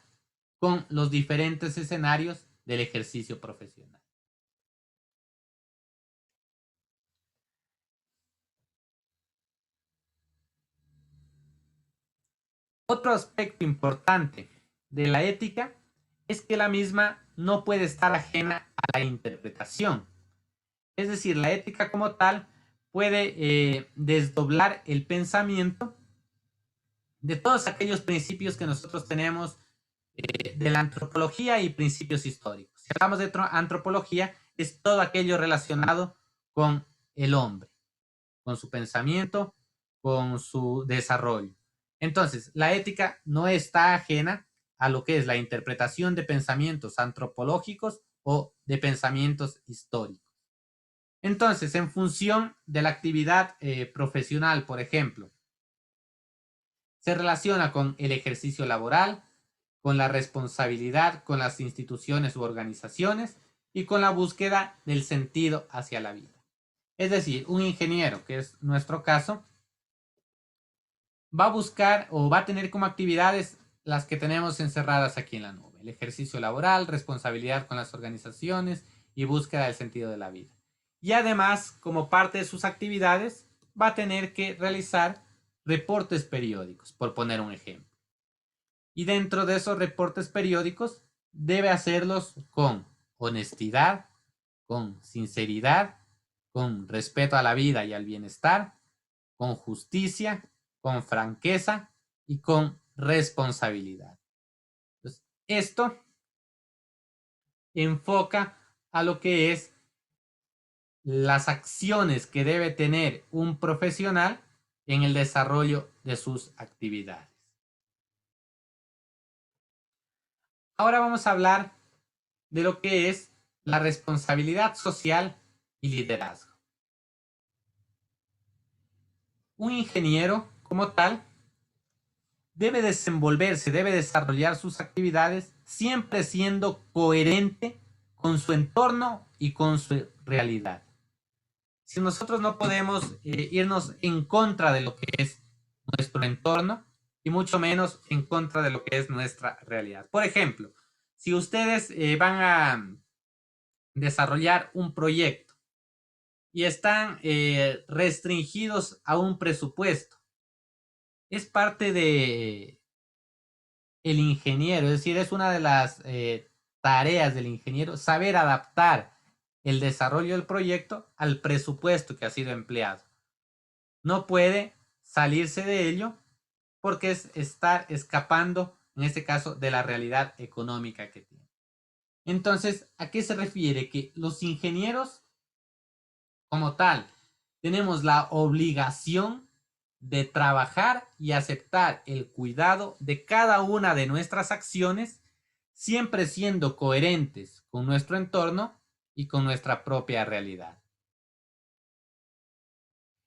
S1: con los diferentes escenarios del ejercicio profesional. Otro aspecto importante de la ética es que la misma no puede estar ajena a la interpretación. Es decir, la ética como tal puede desdoblar el pensamiento de todos aquellos principios que nosotros tenemos de la antropología y principios históricos. Si hablamos de antropología, es todo aquello relacionado con el hombre, con su pensamiento, con su desarrollo. Entonces, la ética no está ajena a lo que es la interpretación de pensamientos antropológicos o de pensamientos históricos. Entonces, en función de la actividad profesional, por ejemplo, se relaciona con el ejercicio laboral, con la responsabilidad con las instituciones u organizaciones y con la búsqueda del sentido hacia la vida. Es decir, un ingeniero, que es nuestro caso, va a buscar o va a tener como actividades las que tenemos encerradas aquí en la nube: el ejercicio laboral, responsabilidad con las organizaciones y búsqueda del sentido de la vida. Y además, como parte de sus actividades, va a tener que realizar reportes periódicos, por poner un ejemplo. Y dentro de esos reportes periódicos debe hacerlos con honestidad, con sinceridad, con respeto a la vida y al bienestar, con justicia, con franqueza y con responsabilidad. Entonces, esto enfoca a lo que es las acciones que debe tener un profesional en el desarrollo de sus actividades. Ahora vamos a hablar de lo que es la responsabilidad social y liderazgo. Un ingeniero, como tal, debe desenvolverse, debe desarrollar sus actividades siempre siendo coherente con su entorno y con su realidad. Si nosotros no podemos irnos en contra de lo que es nuestro entorno y mucho menos en contra de lo que es nuestra realidad. Por ejemplo, si ustedes van a desarrollar un proyecto y están restringidos a un presupuesto, es parte de el ingeniero, es decir, es una de las tareas del ingeniero saber adaptar el desarrollo del proyecto al presupuesto que ha sido empleado. No puede salirse de ello porque es estar escapando, en este caso, de la realidad económica que tiene. Entonces, ¿a qué se refiere? Que los ingenieros, como tal, tenemos la obligación de trabajar y aceptar el cuidado de cada una de nuestras acciones, siempre siendo coherentes con nuestro entorno y con nuestra propia realidad.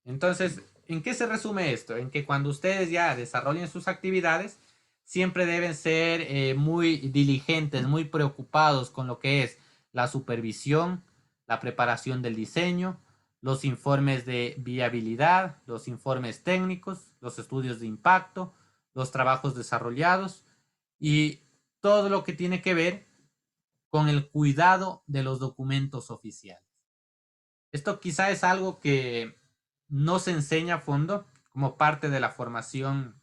S1: Entonces, ¿en qué se resume esto? En que cuando ustedes ya desarrollen sus actividades, siempre deben ser muy diligentes, muy preocupados con lo que es la supervisión, la preparación del diseño, los informes de viabilidad, los informes técnicos, los estudios de impacto, los trabajos desarrollados y todo lo que tiene que ver con el cuidado de los documentos oficiales. Esto quizá es algo que no se enseña a fondo como parte de la formación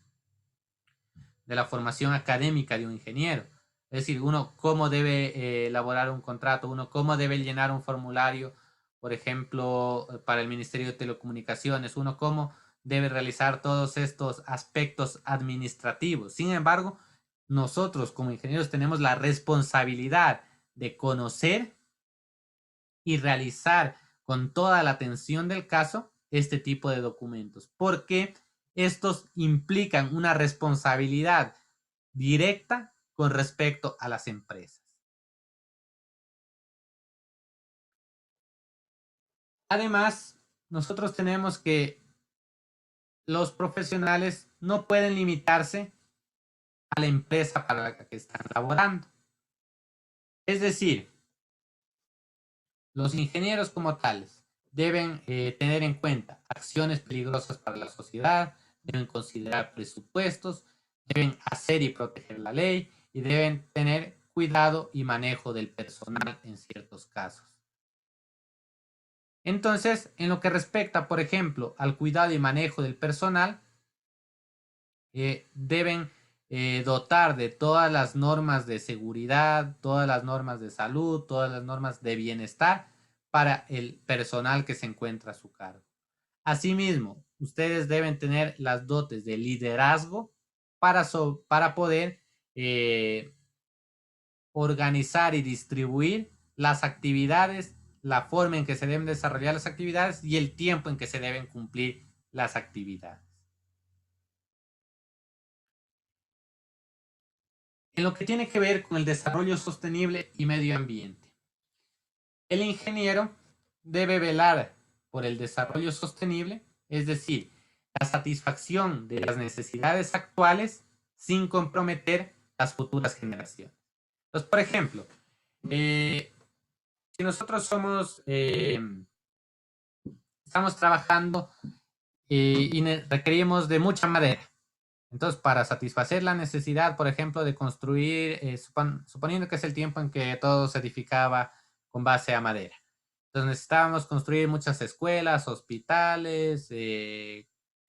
S1: académica de un ingeniero. Es decir, uno cómo debe elaborar un contrato, uno cómo debe llenar un formulario, por ejemplo, para el Ministerio de Telecomunicaciones, uno cómo debe realizar todos estos aspectos administrativos. Sin embargo, nosotros como ingenieros tenemos la responsabilidad de conocer y realizar con toda la atención del caso este tipo de documentos, porque estos implican una responsabilidad directa con respecto a las empresas. Además, nosotros tenemos que los profesionales no pueden limitarse a la empresa para la que están laborando. Es decir, los ingenieros como tales deben tener en cuenta acciones peligrosas para la sociedad, deben considerar presupuestos, deben hacer y proteger la ley y deben tener cuidado y manejo del personal en ciertos casos. Entonces, en lo que respecta, por ejemplo, al cuidado y manejo del personal, deben dotar de todas las normas de seguridad, todas las normas de salud, todas las normas de bienestar para el personal que se encuentra a su cargo. Asimismo, ustedes deben tener las dotes de liderazgo para poder organizar y distribuir las actividades, la forma en que se deben desarrollar las actividades y el tiempo en que se deben cumplir las actividades. En lo que tiene que ver con el desarrollo sostenible y medio ambiente, el ingeniero debe velar por el desarrollo sostenible, es decir, la satisfacción de las necesidades actuales sin comprometer las futuras generaciones. Entonces, por ejemplo, si nosotros estamos trabajando y requerimos de mucha madera, entonces para satisfacer la necesidad, por ejemplo, de construir, suponiendo que es el tiempo en que todo se edificaba con base a madera, entonces necesitábamos construir muchas escuelas, hospitales,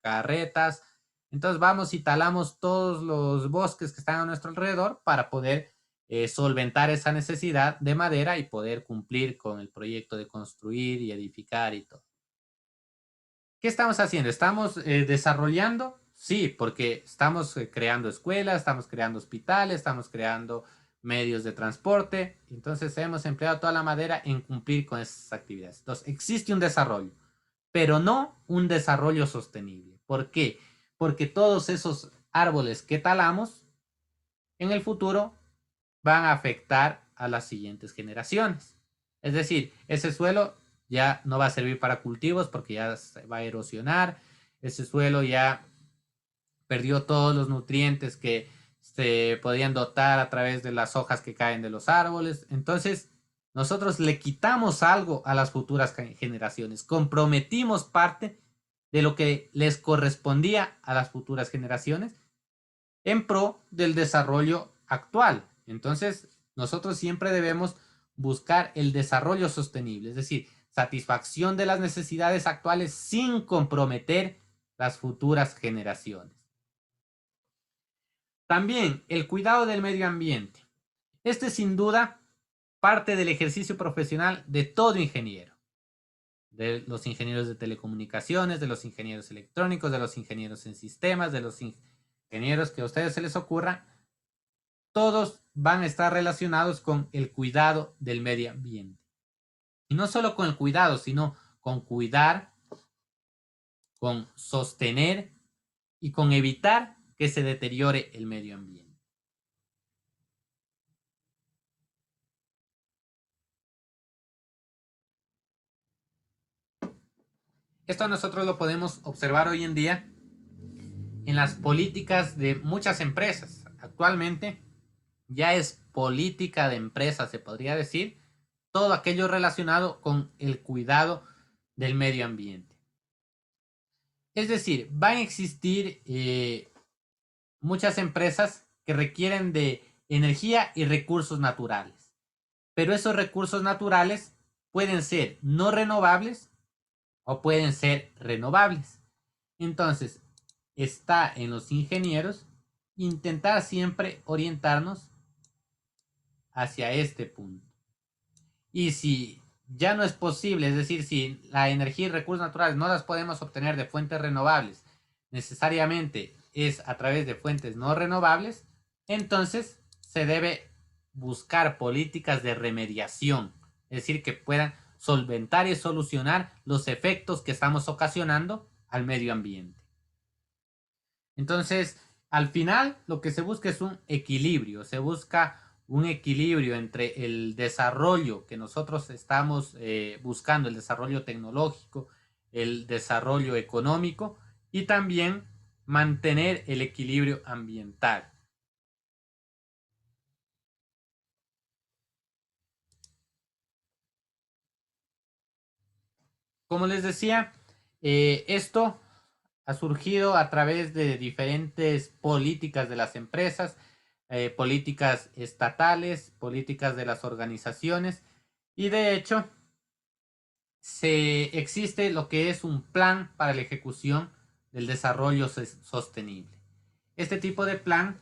S1: carretas, entonces vamos y talamos todos los bosques que están a nuestro alrededor para poder solventar esa necesidad de madera y poder cumplir con el proyecto de construir y edificar y todo. ¿Qué estamos haciendo? ¿Estamos desarrollando? Sí, porque estamos creando escuelas, estamos creando hospitales, estamos creando medios de transporte. Entonces hemos empleado toda la madera en cumplir con esas actividades. Entonces existe un desarrollo, pero no un desarrollo sostenible. ¿Por qué? Porque todos esos árboles que talamos en el futuro van a afectar a las siguientes generaciones. Es decir, ese suelo ya no va a servir para cultivos porque ya se va a erosionar. Ese suelo ya perdió todos los nutrientes que se podían dotar a través de las hojas que caen de los árboles. Entonces, nosotros le quitamos algo a las futuras generaciones. Comprometimos parte de lo que les correspondía a las futuras generaciones en pro del desarrollo actual. Entonces, nosotros siempre debemos buscar el desarrollo sostenible, es decir, satisfacción de las necesidades actuales sin comprometer las futuras generaciones. También el cuidado del medio ambiente. Este es sin duda parte del ejercicio profesional de todo ingeniero, de los ingenieros de telecomunicaciones, de los ingenieros electrónicos, de los ingenieros en sistemas, de los ingenieros que a ustedes se les ocurra. Todos van a estar relacionados con el cuidado del medio ambiente. Y no solo con el cuidado, sino con cuidar con sostener y con evitar que se deteriore el medio ambiente. Esto nosotros lo podemos observar hoy en día en las políticas de muchas empresas. Actualmente ya es política de empresa, se podría decir, todo aquello relacionado con el cuidado del medio ambiente. Es decir, van a existir muchas empresas que requieren de energía y recursos naturales, pero esos recursos naturales pueden ser no renovables o pueden ser renovables. Entonces, está en los ingenieros intentar siempre orientarnos hacia este punto. Y si ya no es posible, es decir, si la energía y recursos naturales no las podemos obtener de fuentes renovables, necesariamente es a través de fuentes no renovables, entonces se debe buscar políticas de remediación, es decir, que puedan solventar y solucionar los efectos que estamos ocasionando al medio ambiente. Entonces, al final, lo que se busca es un equilibrio, se busca un equilibrio entre el desarrollo que nosotros estamos buscando, el desarrollo tecnológico, el desarrollo económico y también mantener el equilibrio ambiental. Como les decía, esto ha surgido a través de diferentes políticas de las empresas, políticas estatales, políticas de las organizaciones y de hecho existe lo que es un plan para la ejecución del desarrollo sostenible. Este tipo de plan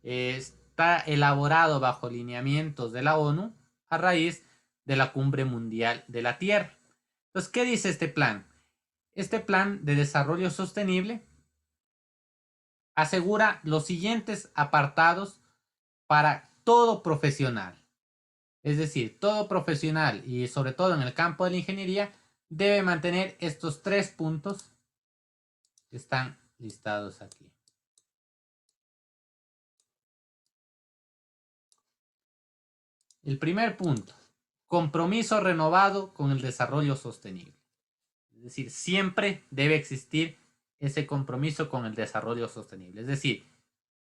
S1: está elaborado bajo lineamientos de la ONU a raíz de la Cumbre Mundial de la Tierra. Entonces, ¿qué dice este plan? Este plan de desarrollo sostenible asegura los siguientes apartados para todo profesional. Es decir, todo profesional y sobre todo en el campo de la ingeniería debe mantener estos 3 puntos que están listados aquí. El primer punto, compromiso renovado con el desarrollo sostenible. Es decir, siempre debe existir ese compromiso con el desarrollo sostenible. Es decir,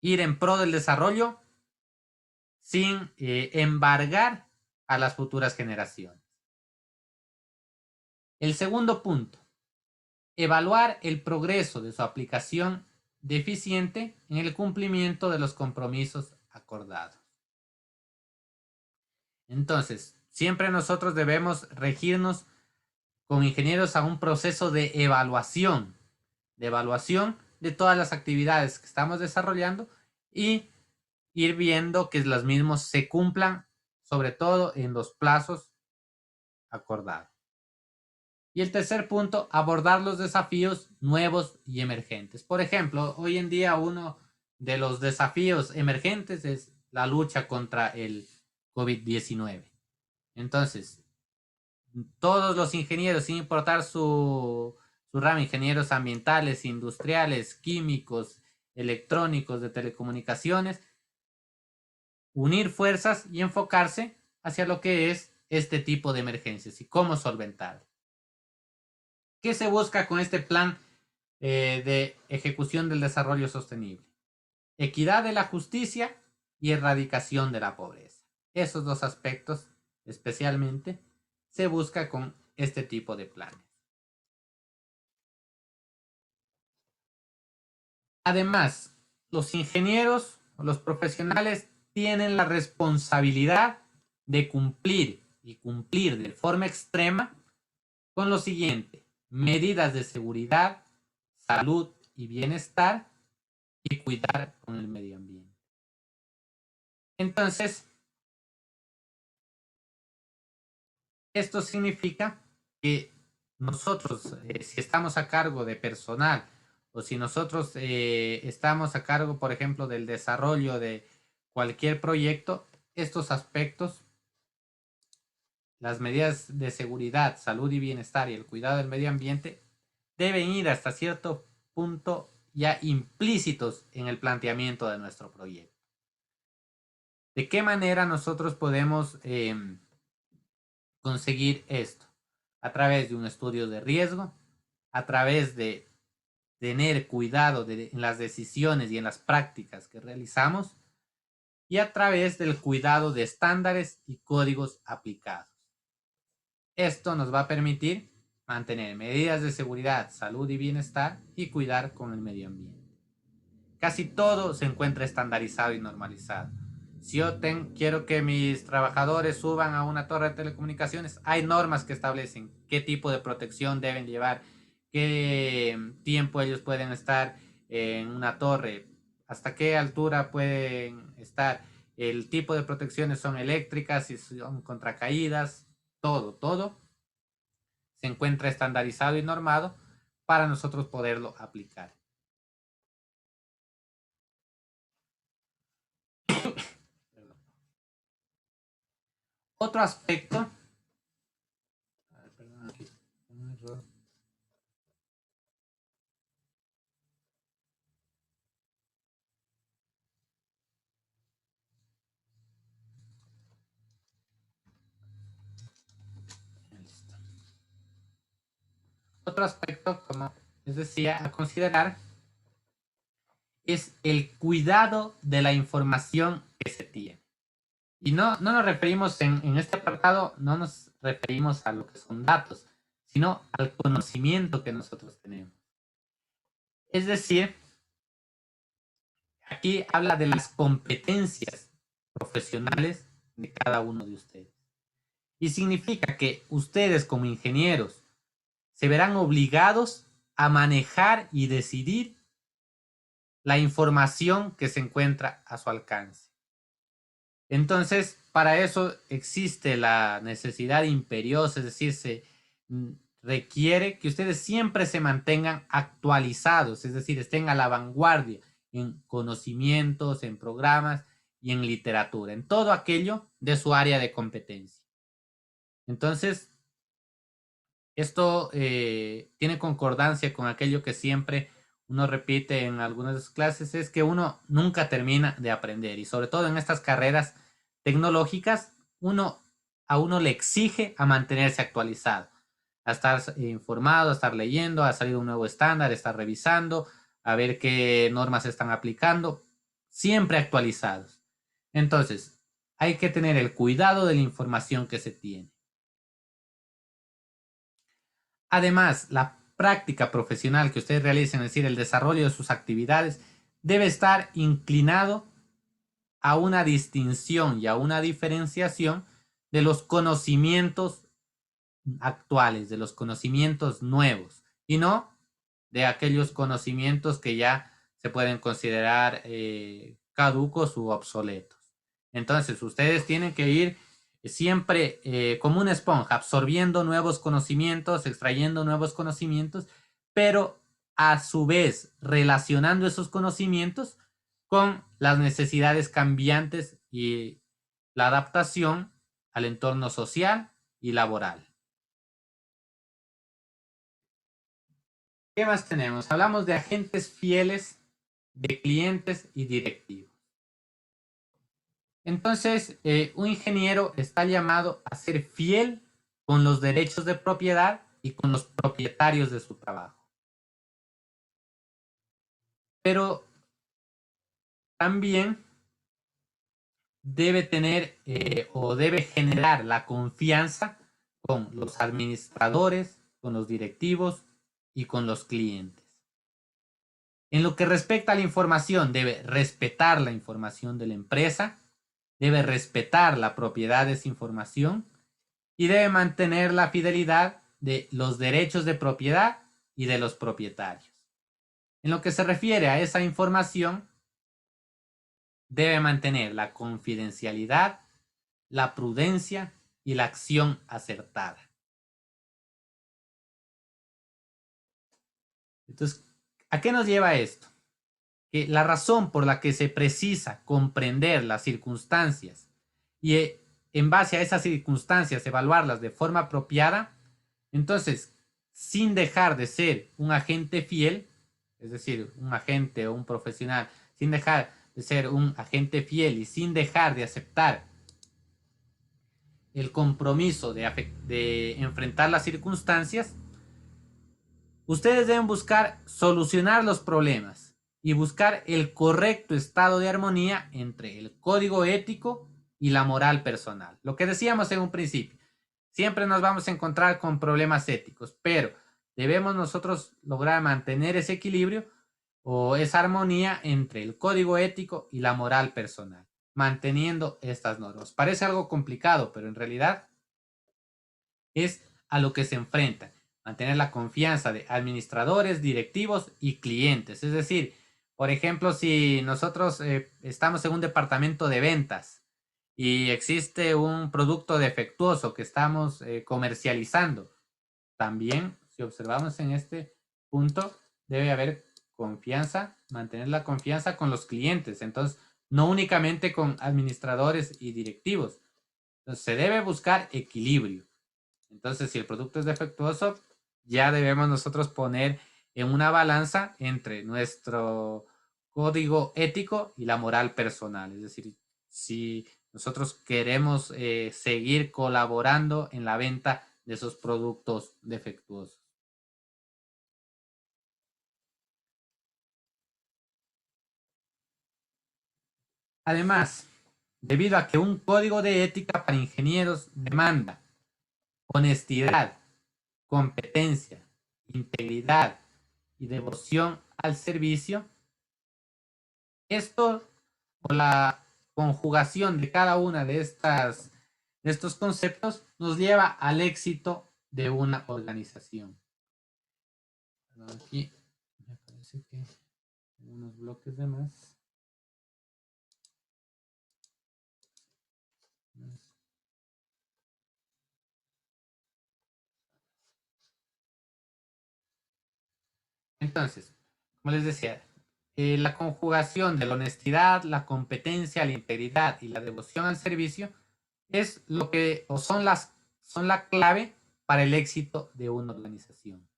S1: ir en pro del desarrollo sin embargar a las futuras generaciones. El segundo punto, evaluar el progreso de su aplicación deficiente en el cumplimiento de los compromisos acordados. Entonces, siempre nosotros debemos regirnos con ingenieros a un proceso de evaluación de todas las actividades que estamos desarrollando y ir viendo que los mismos se cumplan, sobre todo en los plazos acordados. Y el tercer punto, abordar los desafíos nuevos y emergentes. Por ejemplo, hoy en día uno de los desafíos emergentes es la lucha contra el COVID-19. Entonces, todos los ingenieros, sin importar su rama, ingenieros ambientales, industriales, químicos, electrónicos, de telecomunicaciones, unir fuerzas y enfocarse hacia lo que es este tipo de emergencias y cómo solventar. ¿Qué se busca con este plan de ejecución del desarrollo sostenible? Equidad de la justicia y erradicación de la pobreza. Esos 2 aspectos especialmente se busca con este tipo de planes. Además, los ingenieros o los profesionales tienen la responsabilidad de cumplir de forma extrema con lo siguiente: medidas de seguridad, salud y bienestar y cuidar con el medio ambiente. Entonces, esto significa que nosotros, si estamos a cargo de personal o si nosotros estamos a cargo, por ejemplo, del desarrollo de cualquier proyecto, estos aspectos, las medidas de seguridad, salud y bienestar y el cuidado del medio ambiente, deben ir hasta cierto punto ya implícitos en el planteamiento de nuestro proyecto. ¿De qué manera nosotros podemos conseguir esto? A través de un estudio de riesgo, a través de tener cuidado en las decisiones y en las prácticas que realizamos, y a través del cuidado de estándares y códigos aplicados. Esto nos va a permitir mantener medidas de seguridad, salud y bienestar y cuidar con el medio ambiente. Casi todo se encuentra estandarizado y normalizado. Si yo quiero que mis trabajadores suban a una torre de telecomunicaciones, hay normas que establecen qué tipo de protección deben llevar, qué tiempo ellos pueden estar en una torre, hasta qué altura pueden estar, el tipo de protecciones son eléctricas, si son contra caídas, todo se encuentra estandarizado y normado para nosotros poderlo aplicar. Otro aspecto. Perdón, aquí. Un error. Listo. Otro aspecto, como les decía, a considerar es el cuidado de la información que se tiene. Y no nos referimos en este apartado, no nos referimos a lo que son datos, sino al conocimiento que nosotros tenemos. Es decir, aquí habla de las competencias profesionales de cada uno de ustedes. Y significa que ustedes como ingenieros se verán obligados a manejar y decidir la información que se encuentra a su alcance. Entonces, para eso existe la necesidad imperiosa, es decir, se requiere que ustedes siempre se mantengan actualizados, es decir, estén a la vanguardia en conocimientos, en programas y en literatura, en todo aquello de su área de competencia. Entonces, esto tiene concordancia con aquello que siempre uno repite en algunas de sus clases, es que uno nunca termina de aprender, y sobre todo en estas carreras tecnológicas, a uno le exige a mantenerse actualizado, a estar informado, a estar leyendo, a salir un nuevo estándar, a estar revisando, a ver qué normas se están aplicando, siempre actualizados. Entonces, hay que tener el cuidado de la información que se tiene. Además, la práctica profesional que ustedes realicen, es decir, el desarrollo de sus actividades, debe estar inclinado a una distinción y a una diferenciación de los conocimientos actuales, de los conocimientos nuevos, y no de aquellos conocimientos que ya se pueden considerar caducos u obsoletos. Entonces, ustedes tienen que ir siempre como una esponja, absorbiendo nuevos conocimientos, extrayendo nuevos conocimientos, pero a su vez relacionando esos conocimientos con las necesidades cambiantes y la adaptación al entorno social y laboral. ¿Qué más tenemos? Hablamos de agentes fieles, de clientes y directivos. Entonces, un ingeniero está llamado a ser fiel con los derechos de propiedad y con los propietarios de su trabajo. Pero también debe tener o debe generar la confianza con los administradores, con los directivos y con los clientes. En lo que respecta a la información, debe respetar la información de la empresa, debe respetar la propiedad de esa información y debe mantener la fidelidad de los derechos de propiedad y de los propietarios. En lo que se refiere a esa información, debe mantener la confidencialidad, la prudencia y la acción acertada. Entonces, ¿a qué nos lleva esto? Que la razón por la que se precisa comprender las circunstancias y en base a esas circunstancias evaluarlas de forma apropiada, entonces sin dejar de ser un agente fiel, es decir, un agente o un profesional, sin dejar de ser un agente fiel y sin dejar de aceptar el compromiso de enfrentar las circunstancias, ustedes deben buscar solucionar los problemas y buscar el correcto estado de armonía entre el código ético y la moral personal. Lo que decíamos en un principio, siempre nos vamos a encontrar con problemas éticos, pero debemos nosotros lograr mantener ese equilibrio o esa armonía entre el código ético y la moral personal, manteniendo estas normas. Parece algo complicado, pero en realidad es a lo que se enfrentan. Mantener la confianza de administradores, directivos y clientes. Es decir, por ejemplo, si nosotros estamos en un departamento de ventas y existe un producto defectuoso que estamos comercializando, también, si observamos en este punto, debe haber confianza, mantener la confianza con los clientes. Entonces, no únicamente con administradores y directivos. Entonces, se debe buscar equilibrio. Entonces, si el producto es defectuoso, ya debemos nosotros poner en una balanza entre nuestro código ético y la moral personal. Es decir, si nosotros queremos seguir colaborando en la venta de esos productos defectuosos. Además, debido a que un código de ética para ingenieros demanda honestidad, competencia, integridad y devoción al servicio, esto o la conjugación de cada una de estos conceptos nos lleva al éxito de una organización. Aquí me parece que tengo unos bloques de más. Entonces, como les decía, la conjugación de la honestidad, la competencia, la integridad y la devoción al servicio es lo que, o son la clave para el éxito de una organización.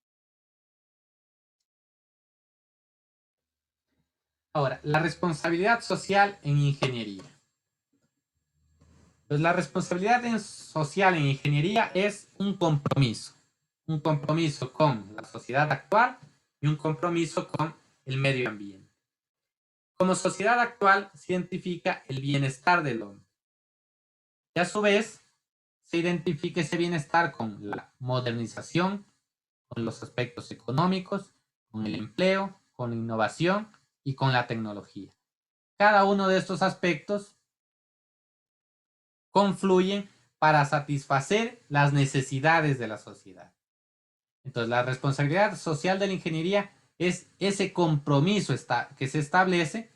S1: Ahora, la responsabilidad social en ingeniería. Pues la responsabilidad social en ingeniería es un compromiso con la sociedad actual y un compromiso con el medio ambiente. Como sociedad actual se identifica el bienestar del hombre y a su vez se identifica ese bienestar con la modernización, con los aspectos económicos, con el empleo, con la innovación y con la tecnología. Cada uno de estos aspectos confluyen para satisfacer las necesidades de la sociedad. Entonces, la responsabilidad social de la ingeniería es ese compromiso que se establece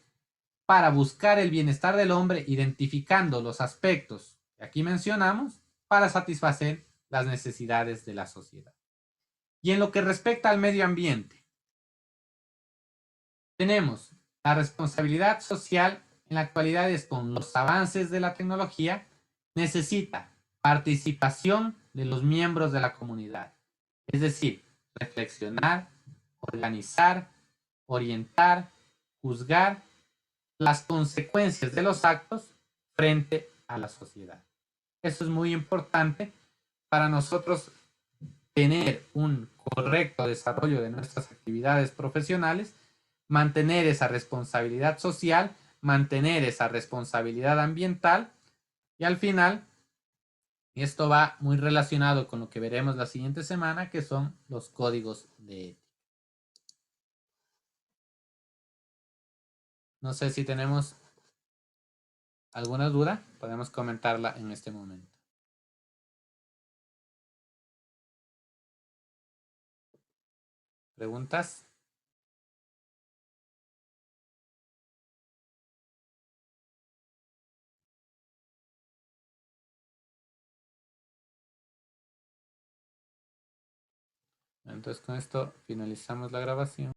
S1: para buscar el bienestar del hombre, identificando los aspectos que aquí mencionamos para satisfacer las necesidades de la sociedad. Y en lo que respecta al medio ambiente, tenemos la responsabilidad social en la actualidad es con los avances de la tecnología, necesita participación de los miembros de la comunidad. Es decir, reflexionar, organizar, orientar, juzgar las consecuencias de los actos frente a la sociedad. Eso es muy importante para nosotros tener un correcto desarrollo de nuestras actividades profesionales, mantener esa responsabilidad social, mantener esa responsabilidad ambiental y al final, esto va muy relacionado con lo que veremos la siguiente semana, que son los códigos de ética. No sé si tenemos alguna duda, podemos comentarla en este momento. ¿Preguntas? Entonces con esto finalizamos la grabación.